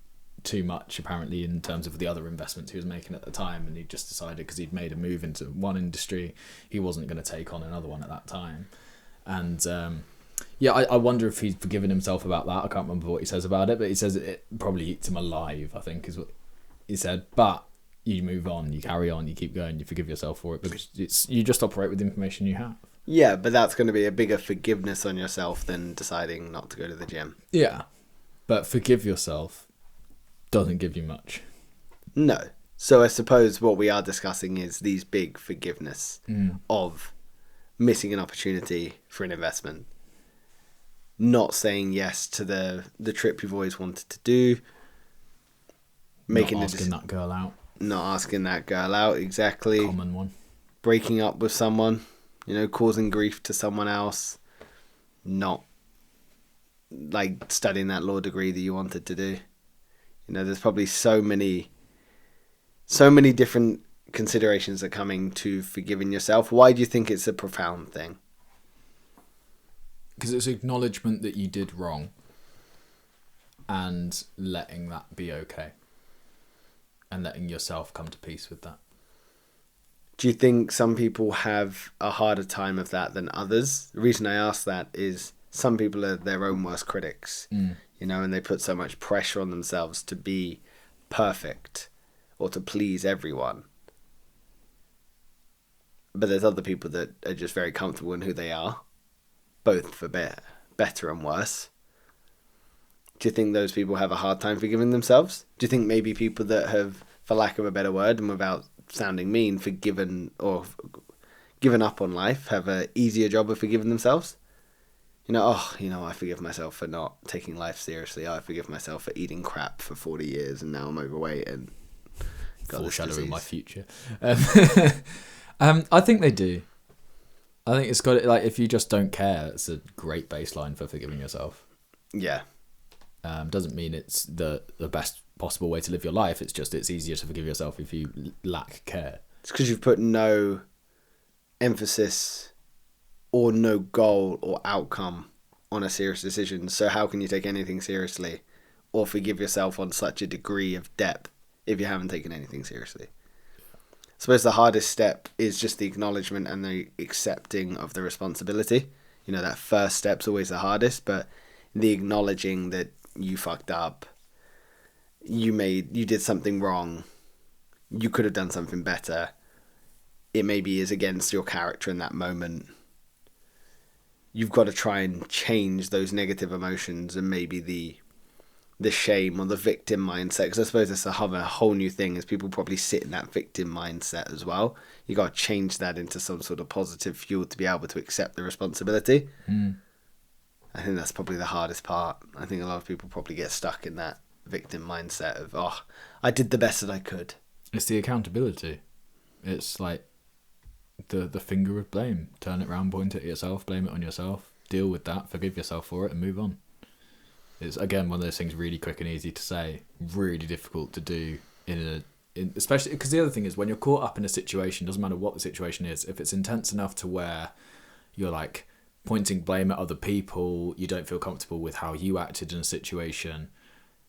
Speaker 2: too much apparently in terms of the other investments he was making at the time, and he just decided because he'd made a move into one industry, he wasn't going to take on another one at that time. And I wonder if he's forgiven himself about that. I can't remember what he says about it, but he says it probably eats him alive, I think is what he said. But you move on, you carry on, you keep going, you forgive yourself for it because you just operate with the information you have.
Speaker 1: Yeah, but that's going to be a bigger forgiveness on yourself than deciding not to go to the gym.
Speaker 2: Yeah, but forgive yourself doesn't give you much.
Speaker 1: No. So I suppose what we are discussing is these big forgiveness of missing an opportunity for an investment, not saying yes to the trip you've always wanted to do,
Speaker 2: not asking that girl out.
Speaker 1: Not asking that girl out, exactly.
Speaker 2: Common one.
Speaker 1: Breaking up with someone, you know, causing grief to someone else, not like studying that law degree that you wanted to do. You know, there's probably so many different considerations that are coming to forgiving yourself. Why do you think it's a profound thing?
Speaker 2: Because it's acknowledgement that you did wrong and letting that be okay. And letting yourself come to peace with that.
Speaker 1: Do you think some people have a harder time of that than others? The reason I ask that is some people are their own worst critics, you know, and they put so much pressure on themselves to be perfect or to please everyone. But there's other people that are just very comfortable in who they are, both for better and worse. Do you think those people have a hard time forgiving themselves? Do you think maybe people that have, for lack of a better word, and without sounding mean, given up on life, have an easier job of forgiving themselves? You know, I forgive myself for not taking life seriously. I forgive myself for eating crap for 40 years and now I'm overweight and got
Speaker 2: foreshadowing my future. I think they do. I think it's got, like, if you just don't care, it's a great baseline for forgiving yourself.
Speaker 1: Yeah.
Speaker 2: Doesn't mean it's the best possible way to live your life. It's just, it's easier to forgive yourself if you lack care.
Speaker 1: It's because you've put no emphasis or no goal or outcome on a serious decision. So how can you take anything seriously or forgive yourself on such a degree of depth if you haven't taken anything seriously? I suppose the hardest step is just the acknowledgement and the accepting of the responsibility. You know, that first step's always the hardest, but the acknowledging that you fucked up, you did something wrong, you could have done something better, it maybe is against your character in that moment. You've got to try and change those negative emotions and maybe the shame or the victim mindset, because I suppose that's a whole new thing, is people probably sit in that victim mindset as well. You got to change that into some sort of positive fuel to be able to accept the responsibility. I think that's probably the hardest part. I think a lot of people probably get stuck in that victim mindset of, I did the best that I could.
Speaker 2: It's the accountability. It's like the finger of blame. Turn it around, point it at yourself, blame it on yourself, deal with that, forgive yourself for it, and move on. It's, again, one of those things really quick and easy to say, really difficult to do especially because the other thing is, when you're caught up in a situation, doesn't matter what the situation is, if it's intense enough to where you're like pointing blame at other people, you don't feel comfortable with how you acted in a situation,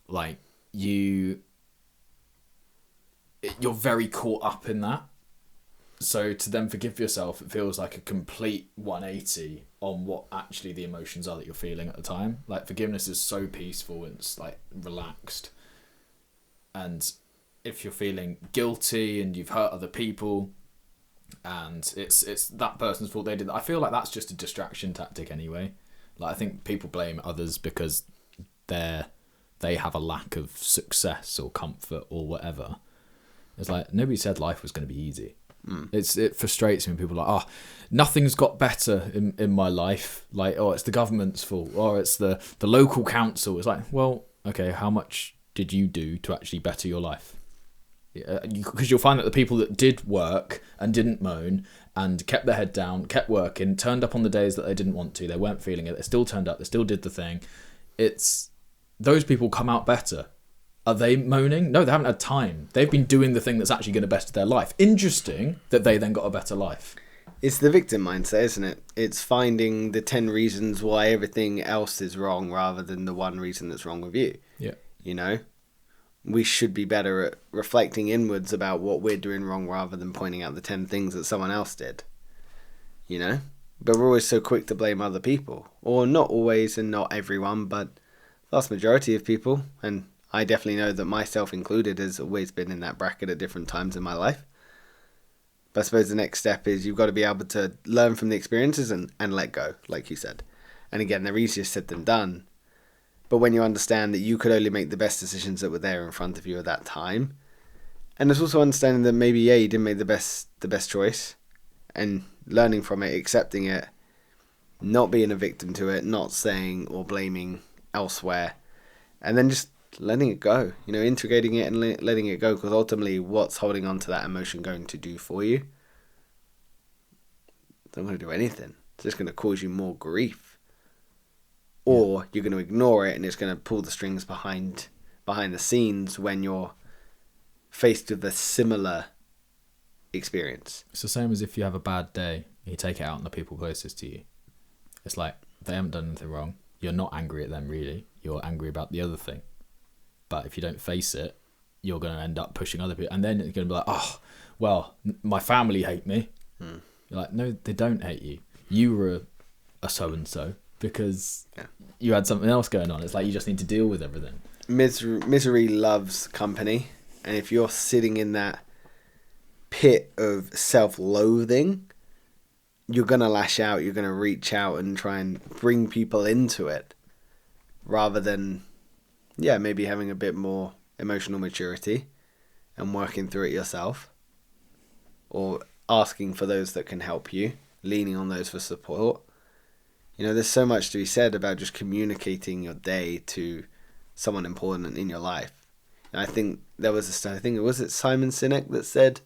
Speaker 2: like you're very caught up in that. So to then forgive yourself, it feels like a complete 180 on what actually the emotions are that you're feeling at the time. Like, forgiveness is so peaceful and it's like relaxed. And if you're feeling guilty and you've hurt other people and it's that person's fault, they did that, I feel like that's just a distraction tactic anyway. Like, I think people blame others because they have a lack of success or comfort or whatever. It's like, nobody said life was going to be easy. It frustrates me when people are like, nothing's got better in my life. Like, it's the government's fault, or it's the local council. It's like, well, okay, how much did you do to actually better your life? Because you'll find that the people that did work and didn't moan and kept their head down, kept working, turned up on the days that they didn't want to, they weren't feeling it, they still turned up, they still did the thing. It's those people come out better. Are they moaning? No, they haven't had time. They've been doing the thing that's actually going to better their life. Interesting that they then got a better life.
Speaker 1: It's the victim mindset, isn't it? It's finding the 10 reasons why everything else is wrong rather than the one reason that's wrong with you.
Speaker 2: Yeah.
Speaker 1: You know? We should be better at reflecting inwards about what we're doing wrong rather than pointing out the 10 things that someone else did. You know? But we're always so quick to blame other people. Or not always and not everyone, but vast majority of people. And I definitely know that myself included has always been in that bracket at different times in my life. But I suppose the next step is you've got to be able to learn from the experiences and let go, like you said. And again, they're easier said than done. But when you understand that you could only make the best decisions that were there in front of you at that time, and there's also understanding that maybe, you didn't make the best choice, and learning from it, accepting it, not being a victim to it, not saying or blaming elsewhere, and then just letting it go, integrating it and letting it go, because ultimately what's holding on to that emotion going to do for you? It's not going to do anything. It's just going to cause you more grief. Or you're going to ignore it and it's going to pull the strings behind the scenes when you're faced with a similar experience.
Speaker 2: It's the same as if you have a bad day and you take it out on the people closest to you. It's like, they haven't done anything wrong. You're not angry at them, really. You're angry about the other thing. But if you don't face it, you're going to end up pushing other people. And then it's going to be like, oh, well, my family hate me. You're like, no, they don't hate you. You were a so-and-so because you had something else going on. It's like you just need to deal with everything.
Speaker 1: Misery loves company. And if you're sitting in that pit of self-loathing, you're going to lash out, you're going to reach out and try and bring people into it rather than, maybe having a bit more emotional maturity and working through it yourself, or asking for those that can help you, leaning on those for support. There's so much to be said about just communicating your day to someone important in your life. And I think there was was it Simon Sinek that said,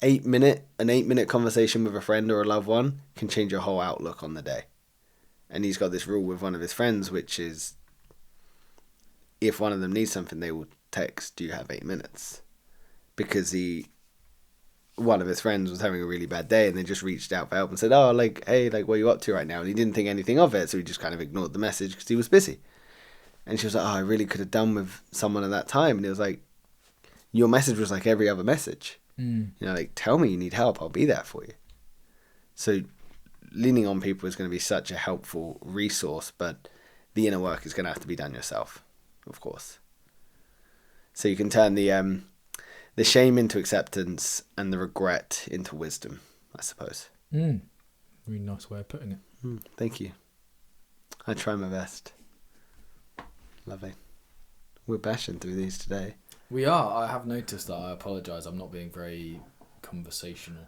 Speaker 1: an 8-minute conversation with a friend or a loved one can change your whole outlook on the day. And he's got this rule with one of his friends, which is if one of them needs something, they will text, do you have 8 minutes? Because one of his friends was having a really bad day and they just reached out for help and said, oh, like, hey, like, what are you up to right now? And he didn't think anything of it, so he just kind of ignored the message because he was busy. And she was like, oh, I really could have done with someone at that time. And he was like, your message was like every other message. Like, tell me you need help, I'll be there for you. So leaning on people is going to be such a helpful resource, but the inner work is going to have to be done yourself, of course. So you can turn the shame into acceptance and the regret into wisdom, I suppose.
Speaker 2: Really nice way of putting it.
Speaker 1: Thank you. I try my best. Lovely. We're bashing through these today.
Speaker 2: We are. I have noticed that. I apologise. I'm not being very conversational.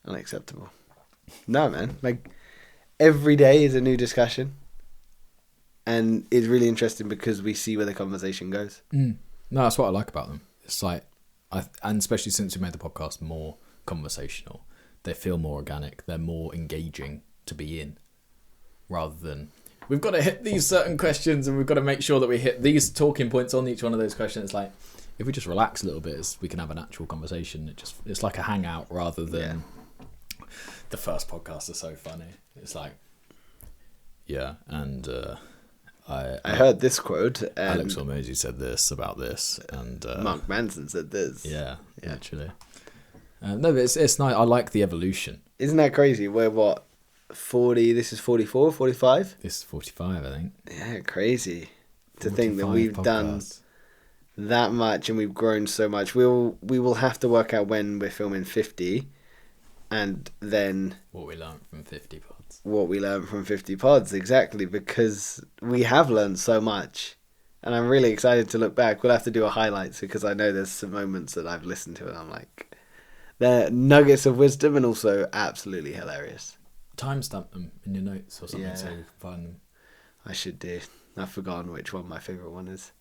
Speaker 1: Unacceptable. No, man. Like, every day is a new discussion. And it's really interesting because we see where the conversation goes.
Speaker 2: No, that's what I like about them. It's like, and especially since we made the podcast more conversational, they feel more organic. They're more engaging to be in, rather than we've got to hit these certain questions and we've got to make sure that we hit these talking points on each one of those questions. It's like, if we just relax a little bit, we can have an actual conversation. It's like a hangout rather than the first podcast is so funny. It's like, and I
Speaker 1: heard this quote. And
Speaker 2: Alex Hormozy said this about this, and
Speaker 1: Mark Manson said this.
Speaker 2: Yeah. Actually. No, but it's nice. I like the evolution.
Speaker 1: Isn't that crazy? We're what, 40? This is 44, 45?
Speaker 2: This is 45, I think.
Speaker 1: Yeah, crazy. To think that we've done that much and we've grown so much. We will have to work out when we're filming 50, and then
Speaker 2: what we learned from 50 pods.
Speaker 1: What we learned from 50 pods, exactly, because we have learned so much. And I'm really excited to look back. We'll have to do a highlights because I know there's some moments that I've listened to and I'm like, they're nuggets of wisdom and also absolutely hilarious.
Speaker 2: Timestamp them in your notes or something so you can find them.
Speaker 1: I should do. I've forgotten which one my favourite one is.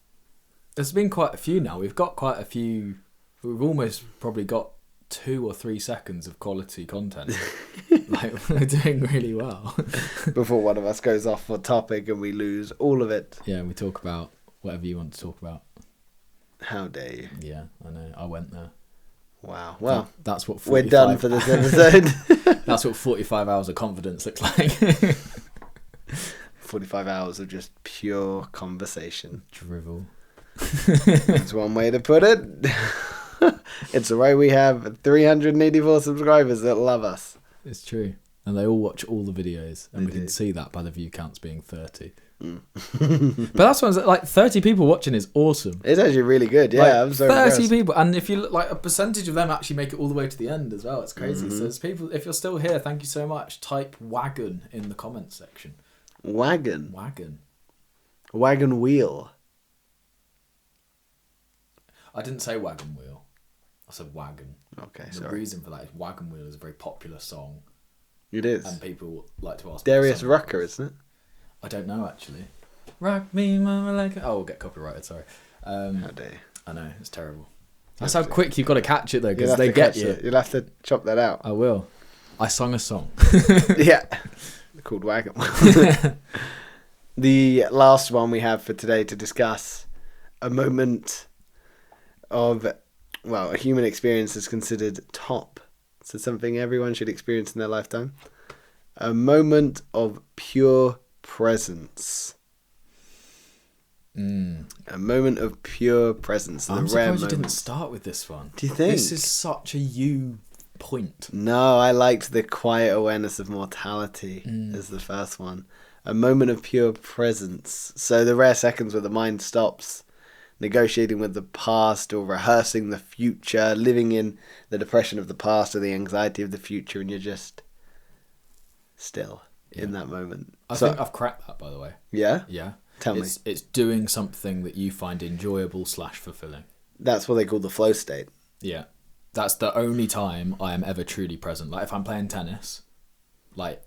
Speaker 2: There's been quite a few now. We've got quite a few. We've almost probably got 2 or 3 seconds of quality content. Like, we're doing really well.
Speaker 1: Before one of us goes off on topic and we lose all of it.
Speaker 2: Yeah, we talk about whatever you want to talk about.
Speaker 1: How dare you?
Speaker 2: Yeah, I know. I went there.
Speaker 1: Wow. Well,
Speaker 2: that's what
Speaker 1: we're done for this episode.
Speaker 2: That's what 45 hours of confidence looks like.
Speaker 1: 45 hours of just pure conversation.
Speaker 2: Drivel.
Speaker 1: That's one way to put it. It's the way we have 384 subscribers that love us.
Speaker 2: It's true. And they all watch all the videos. And we can see that by the view counts being 30. But that's what like 30 people watching is awesome.
Speaker 1: It's actually really good. Yeah,
Speaker 2: like,
Speaker 1: I'm so
Speaker 2: 30
Speaker 1: impressed.
Speaker 2: people, and if you look, like a percentage of them actually make it all the way to the end as well. It's crazy. So there's people. If you're still here, thank you so much. Type wagon in the comments section.
Speaker 1: Wagon wheel.
Speaker 2: I didn't say wagon wheel. I said wagon.
Speaker 1: Okay,
Speaker 2: The reason for that is wagon wheel is a very popular song.
Speaker 1: It is.
Speaker 2: And people like to ask.
Speaker 1: Darius Rucker, isn't it?
Speaker 2: I don't know actually. Rock me, mama, like. Oh, we'll get copyrighted. Sorry.
Speaker 1: How dare you?
Speaker 2: I know, it's terrible. That's how quick you've got to catch it though, because
Speaker 1: You'll have
Speaker 2: they
Speaker 1: to
Speaker 2: get
Speaker 1: catch
Speaker 2: you.
Speaker 1: it. You'll have to chop that out.
Speaker 2: I will. I sung a song.
Speaker 1: Yeah, called Wagon. The last one we have for today to discuss, a moment of, well, a human experience is considered top. So something everyone should experience in their lifetime. A moment of pure presence. A moment of pure presence.
Speaker 2: I'm surprised you didn't start with this one.
Speaker 1: Do you think?
Speaker 2: This is such a you point.
Speaker 1: No, I liked the quiet awareness of mortality as the first one. A moment of pure presence. So the rare seconds where the mind stops negotiating with the past or rehearsing the future, living in the depression of the past or the anxiety of the future, and you're just still in that moment.
Speaker 2: I think I've cracked that, by the way.
Speaker 1: Yeah?
Speaker 2: Yeah.
Speaker 1: Tell me.
Speaker 2: It's doing something that you find enjoyable / fulfilling.
Speaker 1: That's what they call the flow state.
Speaker 2: Yeah. That's the only time I am ever truly present. Like if I'm playing tennis, like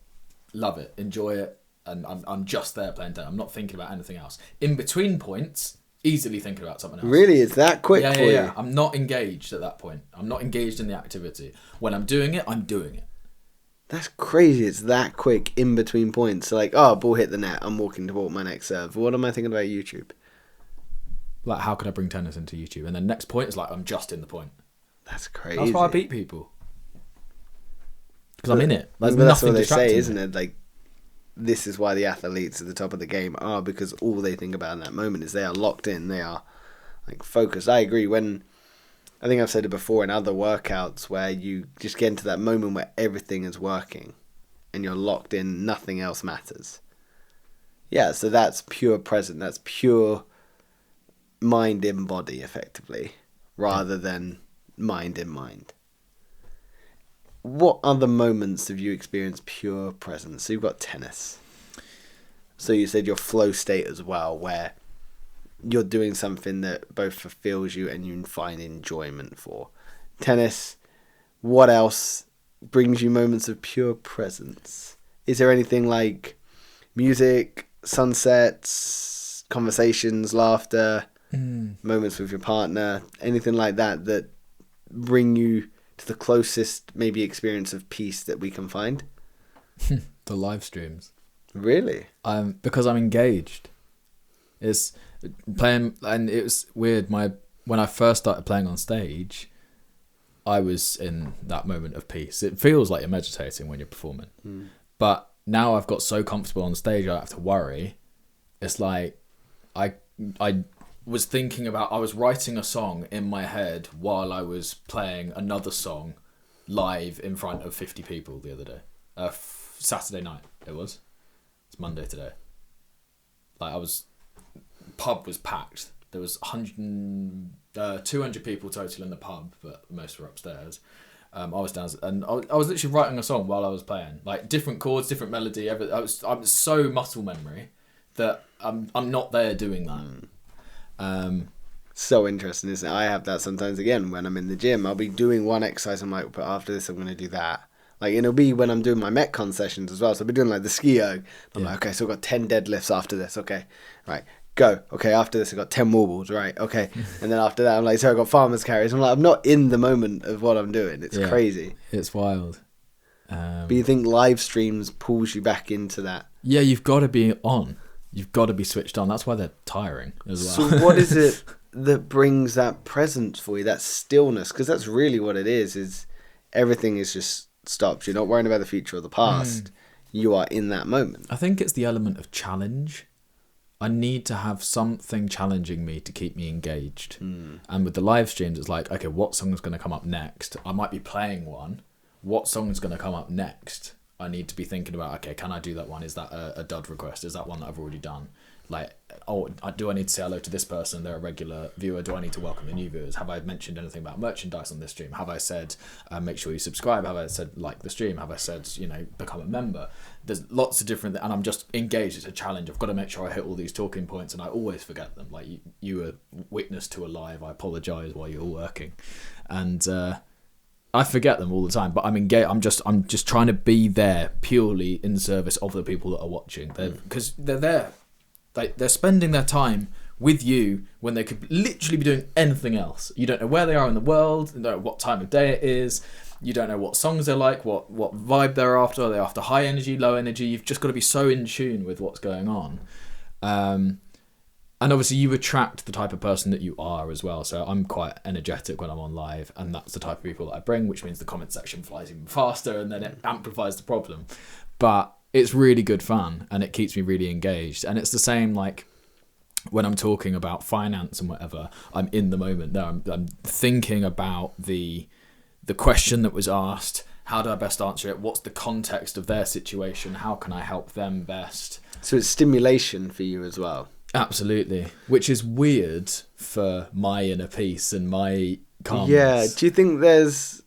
Speaker 2: love it, enjoy it, and I'm just there playing tennis. I'm not thinking about anything else. In between points, easily thinking about something else.
Speaker 1: Really? It's that quick for you?
Speaker 2: Yeah. I'm not engaged at that point. I'm not engaged in the activity. When I'm doing it, I'm doing it.
Speaker 1: That's crazy. It's that quick in between points. So like, oh, ball hit the net. I'm walking toward my next serve. What am I thinking about YouTube?
Speaker 2: Like, how could I bring tennis into YouTube? And then next point is like, I'm just in the point.
Speaker 1: That's crazy.
Speaker 2: That's why I beat people. Because I'm in it.
Speaker 1: But that's what they say, isn't it? Like, this is why the athletes at the top of the game are, because all they think about in that moment is they are locked in. They are like focused. I agree. I think I've said it before in other workouts where you just get into that moment where everything is working and you're locked in, nothing else matters. Yeah, so that's pure present. That's pure mind in body, effectively, rather than mind in mind. What other moments have you experienced pure presence? So you've got tennis. So you said your flow state as well, where you're doing something that both fulfills you and you find enjoyment for. Tennis, what else brings you moments of pure presence? Is there anything like music, sunsets, conversations, laughter, moments with your partner, anything like that that bring you to the closest maybe experience of peace that we can find?
Speaker 2: The live streams.
Speaker 1: Really?
Speaker 2: Because I'm engaged. It's playing, and it was weird. When I first started playing on stage, I was in that moment of peace. It feels like you're meditating when you're performing, but now I've got so comfortable on stage, I don't have to worry. It's like I was thinking about. I was writing a song in my head while I was playing another song live in front of 50 people the other day. Saturday night it was. It's Monday today. Like pub was packed. There was 200 people total in the pub, but most were upstairs. I was down, and I was literally writing a song while I was playing, like different chords, different melody. I'm so muscle memory that I'm not there doing that.
Speaker 1: So interesting, isn't it? I have that sometimes again when I'm in the gym. I'll be doing one exercise. I'm like, but after this, I'm going to do that. Like, it'll be when I'm doing my Metcon sessions as well. So I'll be doing like the ski erg. I'm like, okay, so I've got 10 deadlifts after this. Okay, right, go. Okay, after this, I've got 10 wall balls. Right, okay. And then after that, I'm like, so I've got farmer's carries. I'm like, I'm not in the moment of what I'm doing. It's crazy.
Speaker 2: It's wild.
Speaker 1: But you think live streams pulls you back into that?
Speaker 2: Yeah, you've got to be on. You've got to be switched on. That's why they're tiring as well.
Speaker 1: So what is it that brings that presence for you, that stillness? Because that's really what it is everything is just stopped. You're not worrying about the future or the past. You are in that moment.
Speaker 2: I think it's the element of challenge. I need to have something challenging me to keep me engaged. And with the live streams, it's like, okay, what song is going to come up next? I might be playing one. What song is going to come up next? I need to be thinking about, okay, can I do that one? Is that a dud request? Is that one that I've already done? Like, do I need to say hello to this person? They're a regular viewer. Do I need to welcome the new viewers? Have I mentioned anything about merchandise on this stream? Have I said, make sure you subscribe? Have I said, like the stream? Have I said, become a member? There's lots of different, and I'm just engaged. It's a challenge. I've got to make sure I hit all these talking points, and I always forget them. Like, you were witness to a live. I apologise while you're working. And, I forget them all the time, but I'm engaged. I'm just trying to be there purely in service of the people that are watching. Because they're there. They're spending their time with you when they could literally be doing anything else. You don't know where they are in the world. You don't know what time of day it is. You don't know what songs they're like, what vibe they're after. Are they after high energy, low energy? You've just got to be so in tune with what's going on. And And obviously you attract the type of person that you are as well. So I'm quite energetic when I'm on live, and that's the type of people that I bring, which means the comment section flies even faster, and then it amplifies the problem. But it's really good fun, and it keeps me really engaged. And it's the same like when I'm talking about finance and whatever, I'm in the moment there. I'm thinking about the question that was asked. How do I best answer it? What's the context of their situation? How can I help them best?
Speaker 1: So it's stimulation for you as well.
Speaker 2: Absolutely. Which is weird for my inner peace and my calmness.
Speaker 1: Yeah. Do you think there's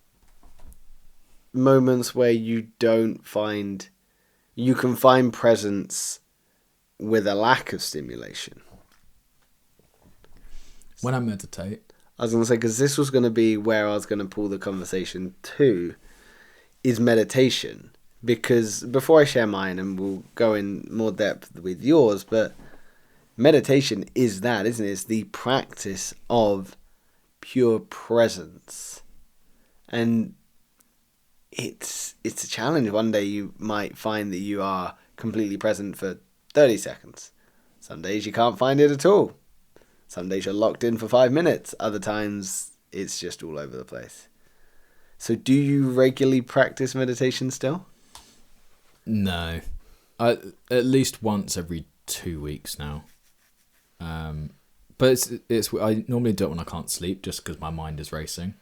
Speaker 1: moments where you can find presence with a lack of stimulation?
Speaker 2: When I meditate.
Speaker 1: I was going to say, because this was going to be where I was going to pull the conversation to, is meditation. Because before I share mine, and we'll go in more depth with yours, but meditation is that, isn't it? It's the practice of pure presence. And it's a challenge. One day you might find that you are completely present for 30 seconds. Some days you can't find it at all. Some days you're locked in for 5 minutes. Other times it's just all over the place. So do you regularly practice meditation still?
Speaker 2: No. At least once every 2 weeks now. But it's I normally do it when I can't sleep, just because my mind is racing.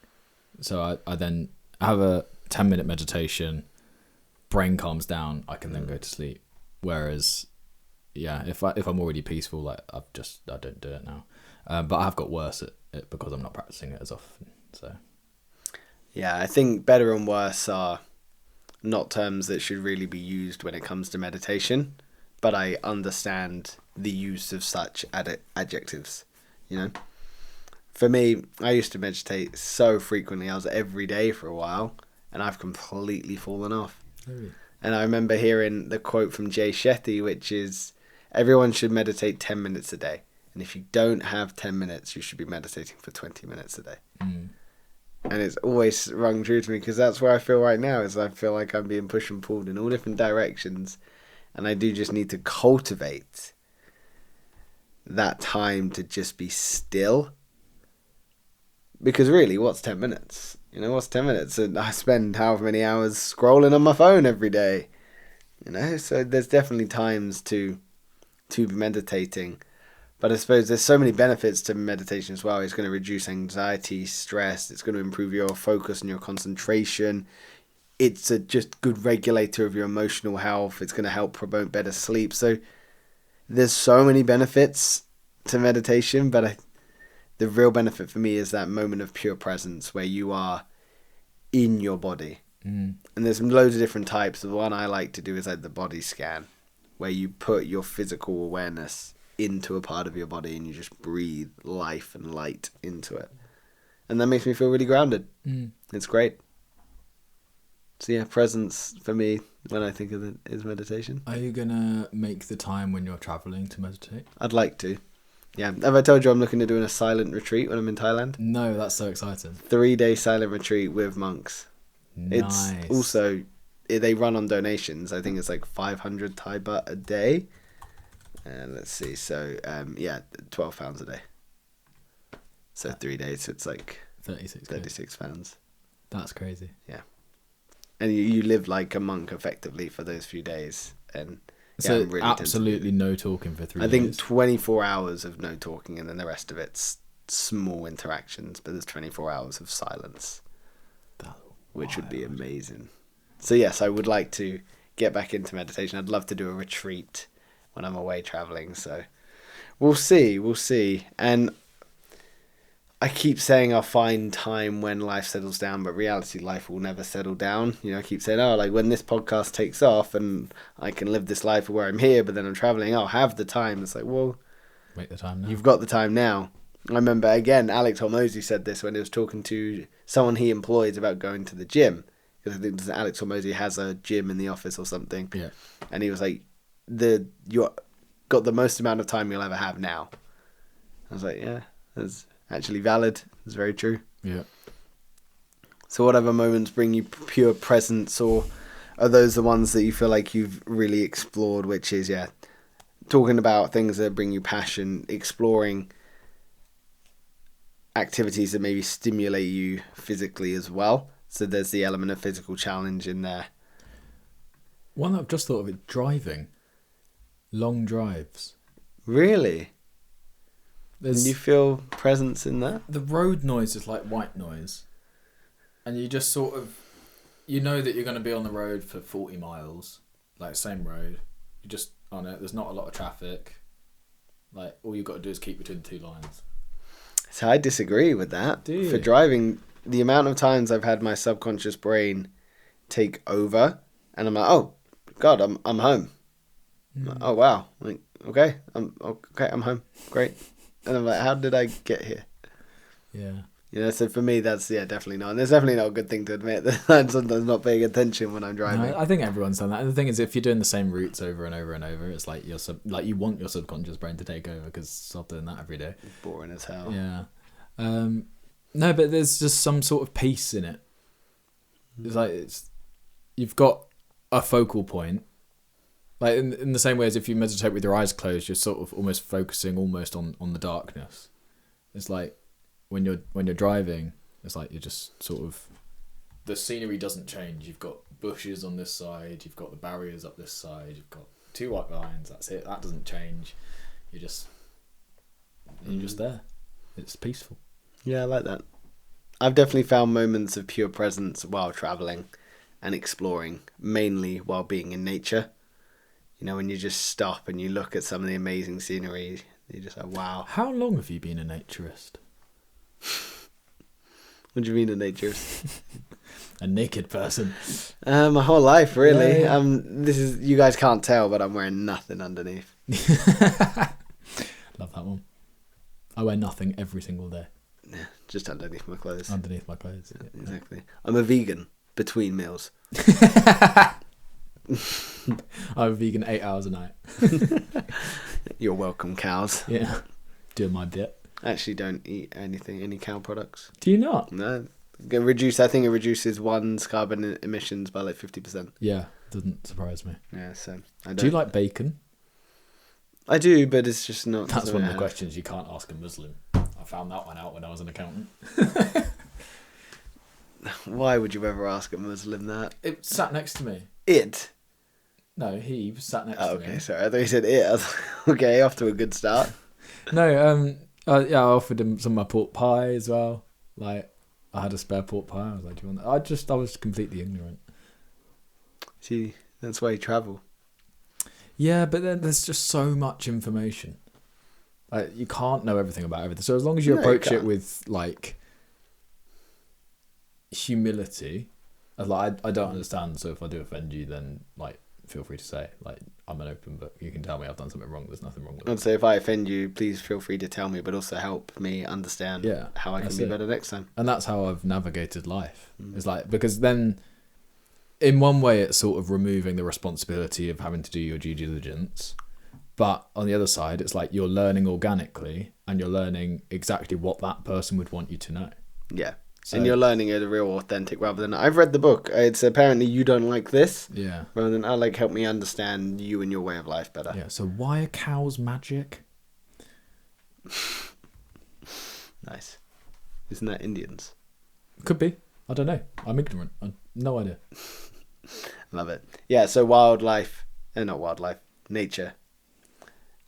Speaker 2: So I then have a 10-minute meditation, brain calms down, I can then go to sleep. Whereas, yeah, if I'm already peaceful, like I don't do it now. But I have got worse at it because I'm not practicing it as often. So
Speaker 1: yeah, I think better and worse are not terms that should really be used when it comes to meditation, but I understand the use of such adjectives, you know. For me, I used to meditate so frequently. I was every day for a while, and I've completely fallen off.
Speaker 2: Really?
Speaker 1: And I remember hearing the quote from Jay Shetty, which is, everyone should meditate 10 minutes a day. And if you don't have 10 minutes, you should be meditating for 20 minutes a day.
Speaker 2: Mm.
Speaker 1: And it's always rung true to me, because that's where I feel right now, is I feel like I'm being pushed and pulled in all different directions. And I do just need to cultivate that time to just be still. Because really, what's 10 minutes? You know, what's 10 minutes? And I spend however many hours scrolling on my phone every day. You know, so there's definitely times to be meditating. But I suppose there's so many benefits to meditation as well. It's going to reduce anxiety, stress. It's going to improve your focus and your concentration. It's a just good regulator of your emotional health. It's going to help promote better sleep. So there's so many benefits to meditation, but the real benefit for me is that moment of pure presence where you are in your body.
Speaker 2: Mm.
Speaker 1: And there's loads of different types. The one I like to do is like the body scan, where you put your physical awareness into a part of your body and you just breathe life and light into it. And that makes me feel really grounded.
Speaker 2: Mm.
Speaker 1: It's great. So yeah, presence for me, when I think of it, is meditation.
Speaker 2: Are you going to make the time when you're travelling to meditate?
Speaker 1: I'd like to. Yeah. Have I told you I'm looking at doing a silent retreat when I'm in Thailand?
Speaker 2: No, that's so exciting.
Speaker 1: 3-day silent retreat with monks.
Speaker 2: Nice.
Speaker 1: It's also, they run on donations. I think it's like 500 Thai baht a day. And let's see. So, yeah, £12 a day. So 3 days, so it's like 36 pounds.
Speaker 2: That's crazy.
Speaker 1: Yeah. And you live like a monk effectively for those few days. And yeah,
Speaker 2: so
Speaker 1: really
Speaker 2: absolutely no talking for 3 days.
Speaker 1: I think 24 hours of no talking, and then the rest of it's small interactions, but there's 24 hours of silence, which would be amazing. So yes, I would like to get back into meditation. I'd love to do a retreat when I'm away traveling. So we'll see. And I keep saying I'll find time when life settles down, but reality, life will never settle down. You know, I keep saying, like when this podcast takes off and I can live this life where I'm here, but then I'm traveling, I'll have the time. It's like, well,
Speaker 2: make the time now.
Speaker 1: You've got the time now. I remember, again, Alex Hormozy said this when he was talking to someone he employs about going to the gym. Because I think Alex Hormozy has a gym in the office or something.
Speaker 2: Yeah.
Speaker 1: And he was like, you got the most amount of time you'll ever have now. I was like, yeah, that's actually valid. It's very true.
Speaker 2: Yeah.
Speaker 1: So what other moments bring you pure presence, or are those the ones that you feel like you've really explored, which is, yeah, talking about things that bring you passion, exploring activities that maybe stimulate you physically as well. So there's the element of physical challenge in there.
Speaker 2: One that I've just thought of it, driving. Long drives.
Speaker 1: Really?
Speaker 2: There's,
Speaker 1: And you feel presence in that?
Speaker 2: the road noise is like white noise. And you just sort of, you know that you're going to be on the road for 40 miles. Like, same road. You're just on it. There's not a lot of traffic. Like, all you've got to do is keep between the two lines.
Speaker 1: So I disagree with that.
Speaker 2: Do you?
Speaker 1: For driving, the amount of times I've had my subconscious brain take over, and I'm like, oh God, I'm home. Oh wow, like okay, I'm home. Great. And I'm like, how did I get here?
Speaker 2: Yeah.
Speaker 1: So for me, that's definitely not. And it's definitely not a good thing to admit that I'm sometimes not paying attention when I'm driving.
Speaker 2: No, I think everyone's done that. And the thing is, if you're doing the same routes over and over and over, it's like you want your subconscious brain to take over because stop doing that every day.
Speaker 1: Boring as hell.
Speaker 2: Yeah. No, but there's just some sort of peace in it. It's like you've got a focal point. Like in the same way as if you meditate with your eyes closed, you're sort of almost focusing almost on the darkness. It's like when you're driving, it's like you're just sort of, the scenery doesn't change. You've got bushes on this side, you've got the barriers up this side, you've got two white lines. That's it. That doesn't change. You're just there. It's peaceful.
Speaker 1: Yeah, I like that. I've definitely found moments of pure presence while traveling and exploring, mainly while being in nature. When you just stop and you look at some of the amazing scenery, you're just like, wow.
Speaker 2: How long have you been a naturist?
Speaker 1: What do you mean a naturist?
Speaker 2: A naked person.
Speaker 1: My whole life, really.
Speaker 2: Yeah.
Speaker 1: This is, you guys can't tell, but I'm wearing nothing underneath.
Speaker 2: Love that one. I wear nothing every single day.
Speaker 1: Yeah, just underneath my clothes.
Speaker 2: Underneath my clothes.
Speaker 1: Yeah, exactly. I'm a vegan between meals.
Speaker 2: I'm a vegan 8 hours a night.
Speaker 1: You're welcome, cows.
Speaker 2: Yeah. Doing my bit.
Speaker 1: I actually don't eat any cow products.
Speaker 2: Do you not?
Speaker 1: No. I think it reduces one's carbon emissions by like 50%.
Speaker 2: Yeah, doesn't surprise me.
Speaker 1: Yeah, so I don't.
Speaker 2: Do you like bacon?
Speaker 1: I do, but it's just not.
Speaker 2: That's one of the questions you can't ask a Muslim. I found that one out when I was an accountant.
Speaker 1: Why would you ever ask a Muslim that?
Speaker 2: It sat next to me.
Speaker 1: It?
Speaker 2: No, he was sat next to me.
Speaker 1: Okay, sorry. I thought you said it. I was like, okay, off to a good start.
Speaker 2: No, I offered him some of my pork pie as well. Like, I had a spare pork pie. I was like, do you want that? I was completely ignorant.
Speaker 1: See, that's why you travel.
Speaker 2: Yeah, but then there's just so much information. Like, you can't know everything about everything. So as long as you approach it with, like, humility, like, I don't understand, so if I do offend you, then, like, feel free to say, like, I'm an open book. You can tell me I've done something wrong. There's nothing wrong with it.
Speaker 1: I'd say if I offend you, please feel free to tell me, but also help me understand how I can be better next time.
Speaker 2: And that's how I've navigated life. It's like, because then, in one way, it's sort of removing the responsibility of having to do your due diligence. But on the other side, it's like you're learning organically and you're learning exactly what that person would want you to know.
Speaker 1: Yeah. So, and you're learning it real authentic rather than, I've read the book, it's apparently you don't like this.
Speaker 2: Yeah.
Speaker 1: Rather than, help me understand you and your way of life better.
Speaker 2: Yeah, so why are cows magic?
Speaker 1: Nice. Isn't that Indians?
Speaker 2: Could be. I don't know. I'm ignorant. No idea.
Speaker 1: Love it. Yeah, so nature.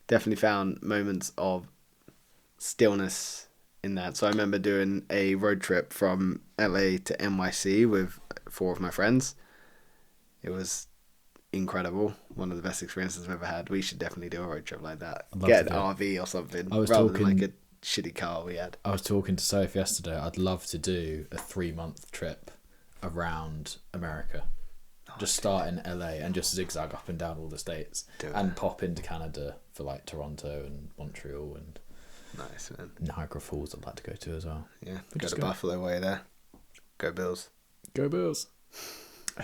Speaker 1: Definitely found moments of stillness in that. So I remember doing a road trip from LA to NYC with 4 of my friends. It was incredible. One of the best experiences I've ever had. We should definitely do a road trip like that. Get an RV or something rather than like a shitty car we had.
Speaker 2: I was talking to Soph yesterday. I'd love to do a 3-month trip around America. Just start in LA and just zigzag up and down all the states and pop into Canada for like Toronto and Montreal and
Speaker 1: nice, man.
Speaker 2: Niagara Falls I'd like to go to as well.
Speaker 1: Yeah, go to Buffalo way there. Go Bills.
Speaker 2: Go Bills.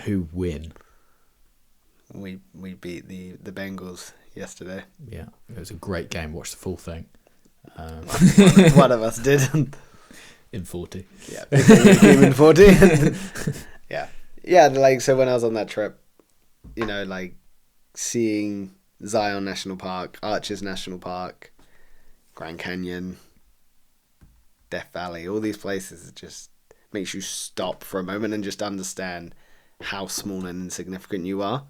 Speaker 2: Who win?
Speaker 1: We beat the Bengals yesterday.
Speaker 2: Yeah, it was a great game. Watched the full thing.
Speaker 1: One of us did.
Speaker 2: In 40.
Speaker 1: Yeah, game in 40. Yeah. Yeah, like, so when I was on that trip, like, seeing Zion National Park, Arches National Park, Grand Canyon, Death Valley, all these places, it just makes you stop for a moment and just understand how small and insignificant you are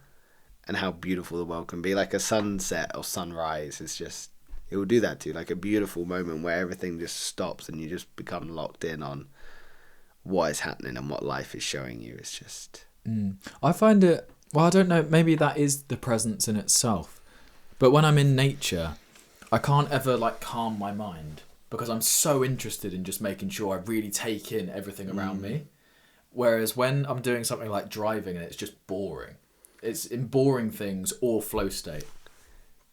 Speaker 1: and how beautiful the world can be. Like a sunset or sunrise is just, it will do that to you. Like a beautiful moment where everything just stops and you just become locked in on what is happening and what life is showing you. It's just...
Speaker 2: I find it, well, I don't know, maybe that is the presence in itself. But when I'm in nature, I can't ever like calm my mind because I'm so interested in just making sure I really take in everything around me. Whereas when I'm doing something like driving and it's just boring, it's in boring things or flow state.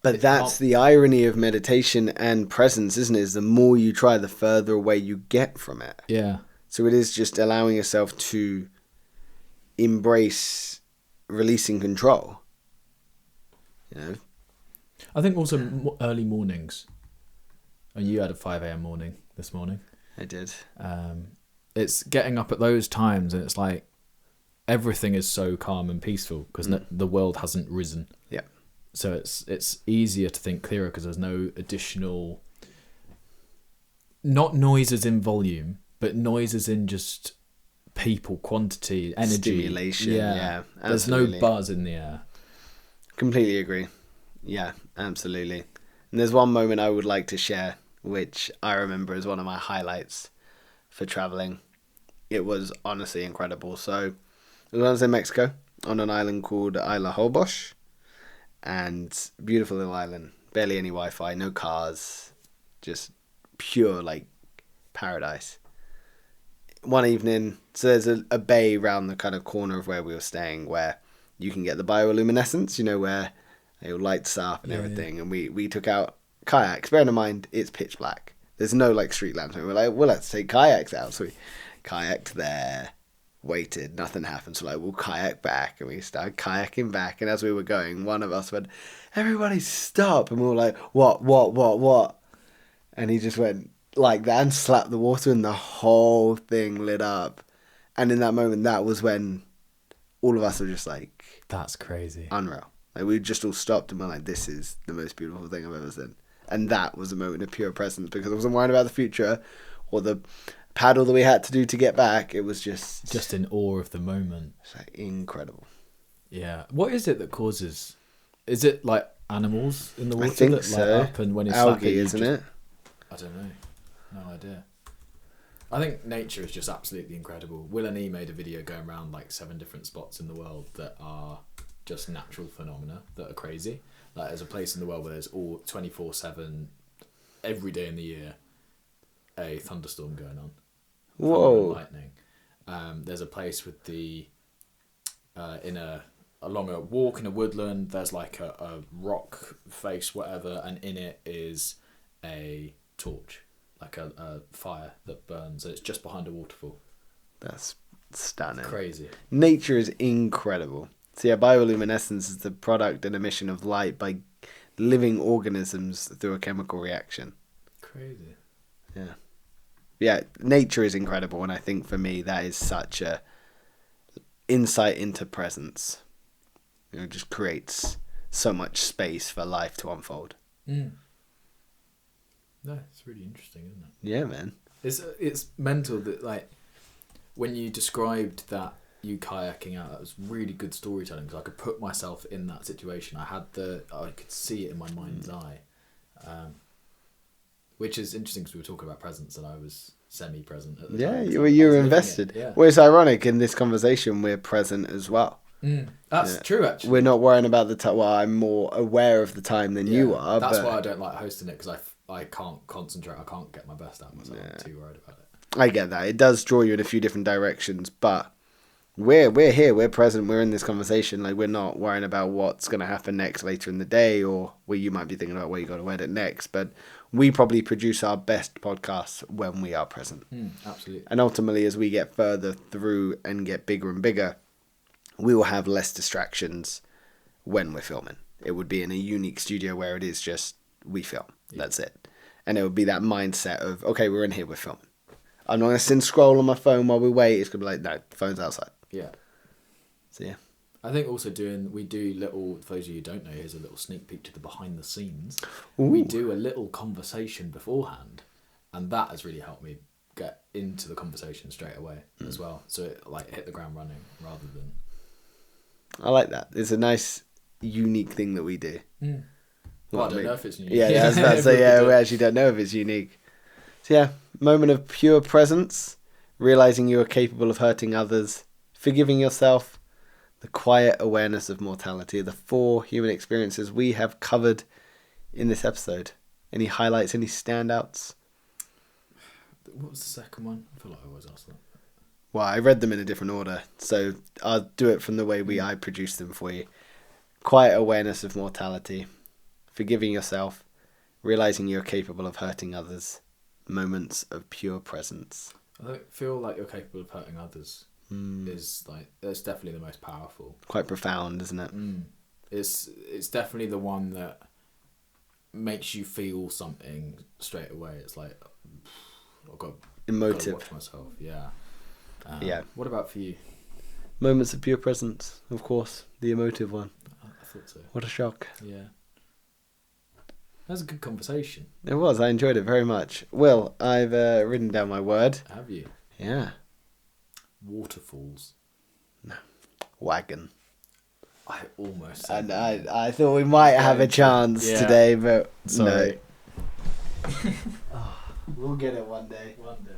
Speaker 1: But that's the irony of meditation and presence, isn't it? Is the more you try, the further away you get from it.
Speaker 2: Yeah.
Speaker 1: So it is just allowing yourself to embrace releasing control. You know?
Speaker 2: I think also early mornings. And you had a 5 a.m. morning this morning.
Speaker 1: I did.
Speaker 2: It's getting up at those times and it's like everything is so calm and peaceful because the world hasn't risen.
Speaker 1: Yeah.
Speaker 2: So it's easier to think clearer because there's no additional, not noises in volume, but noises in just people, quantity, energy.
Speaker 1: Stimulation, yeah.
Speaker 2: There's no buzz in the air.
Speaker 1: Completely agree. Yeah, absolutely. And there's one moment I would like to share, which I remember as one of my highlights for traveling. It was honestly incredible. So I was in Mexico on an island called Isla Holbox, and beautiful little island, barely any Wi-Fi, no cars, just pure like paradise. One evening, so there's a bay around the kind of corner of where we were staying where you can get the bioluminescence, you know, where it lights up and everything. Yeah. And we took out kayaks. Bearing in mind, it's pitch black. There's no like street lamps. And we're like, well, let's take kayaks out. So we kayaked there, waited, nothing happened. So like, we'll kayak back. And we started kayaking back. And as we were going, one of us went, everybody stop. And we were like, what? And he just went like that and slapped the water and the whole thing lit up. And in that moment, that was when all of us were just like...
Speaker 2: That's crazy.
Speaker 1: Unreal. Like we just all stopped and were like, this is the most beautiful thing I've ever seen. And that was a moment of pure presence because I wasn't worrying about the future or the paddle that we had to do to get back. It was just
Speaker 2: in awe of the moment.
Speaker 1: It's like incredible.
Speaker 2: Yeah. What is it that causes... Is it like animals in the water
Speaker 1: I think
Speaker 2: that
Speaker 1: so.
Speaker 2: light up and when it's
Speaker 1: algae, isn't it?
Speaker 2: I don't know. No idea. I think nature is just absolutely incredible. Will and E made a video going around like 7 different spots in the world that are just natural phenomena that are crazy. Like there's a place in the world where there's all 24/7 every day in the year a thunderstorm going on.
Speaker 1: Whoa.
Speaker 2: Lightning. There's a place with the along a walk in a woodland, there's like a rock face, whatever, and in it is a torch, like a fire that burns. It's just behind a waterfall.
Speaker 1: That's stunning.
Speaker 2: Crazy.
Speaker 1: Nature is incredible. So yeah, bioluminescence is the product and emission of light by living organisms through a chemical reaction.
Speaker 2: Crazy.
Speaker 1: Yeah. Yeah, nature is incredible, and I think for me that is such a insight into presence. You know, it just creates so much space for life to unfold.
Speaker 2: No, it's really interesting, isn't it?
Speaker 1: Yeah, man.
Speaker 2: It's mental that like when you described that you kayaking out, that was really good storytelling because I could put myself in that situation. I could see it in my mind's eye, which is interesting because we were talking about presence and I was semi-present at the time.
Speaker 1: Yeah, you were invested. Yeah. Well, it's ironic in this conversation we're present as well.
Speaker 2: That's true, actually.
Speaker 1: We're not worrying about the time. Well, I'm more aware of the time than you are.
Speaker 2: That's why I don't like hosting it because I can't concentrate. I can't get my best out of myself. I'm too worried about it.
Speaker 1: I get that. It does draw you in a few different directions, but we're here. We're present. We're in this conversation. Like we're not worrying about what's going to happen next later in the day, or where you might be thinking about where you got to edit next. But we probably produce our best podcasts when we are present.
Speaker 2: Absolutely.
Speaker 1: And ultimately, as we get further through and get bigger and bigger, we will have less distractions when we're filming. It would be in a unique studio where it is just we film. Yeah. That's it. And it would be that mindset of, okay, we're in here, we're filming. I'm not going to sit and scroll on my phone while we wait. It's going to be like, no, the phone's outside.
Speaker 2: Yeah.
Speaker 1: So, yeah.
Speaker 2: I think also we do little, for those of you who don't know, here's a little sneak peek to the behind the scenes.
Speaker 1: Ooh.
Speaker 2: We do a little conversation beforehand, and that has really helped me get into the conversation straight away as well. So it like hit the ground running rather than...
Speaker 1: I like that. It's a nice, unique thing that we do.
Speaker 2: Well, I don't know if it's unique.
Speaker 1: Yeah, I was about to say, yeah, we actually don't know if it's unique. So yeah, moment of pure presence, realizing you are capable of hurting others, forgiving yourself, the quiet awareness of mortality, the 4 human experiences we have covered in this episode. Any highlights, any standouts?
Speaker 2: What was the second one? I feel like I always ask that.
Speaker 1: Well, I read them in a different order, so I'll do it from the way I produced them for you. Quiet awareness of mortality, forgiving yourself, realizing you're capable of hurting others, moments of pure presence.
Speaker 2: I feel like you're capable of hurting others is like, that's definitely the most powerful.
Speaker 1: Quite profound, isn't it?
Speaker 2: It's definitely the one that makes you feel something straight away. It's like, I've got
Speaker 1: Emotive.
Speaker 2: to watch myself. Yeah.
Speaker 1: Yeah.
Speaker 2: What about for you?
Speaker 1: Moments of pure presence, of course, the emotive one.
Speaker 2: I thought so.
Speaker 1: What a shock.
Speaker 2: Yeah. That was a good conversation.
Speaker 1: It was. I enjoyed it very much. Will, I've written down my word.
Speaker 2: Have you?
Speaker 1: Yeah.
Speaker 2: Waterfalls.
Speaker 1: No. Wagon.
Speaker 2: I almost said
Speaker 1: And I thought we might have a chance today, but
Speaker 2: sorry.
Speaker 1: no. We'll get it one day.
Speaker 2: One day.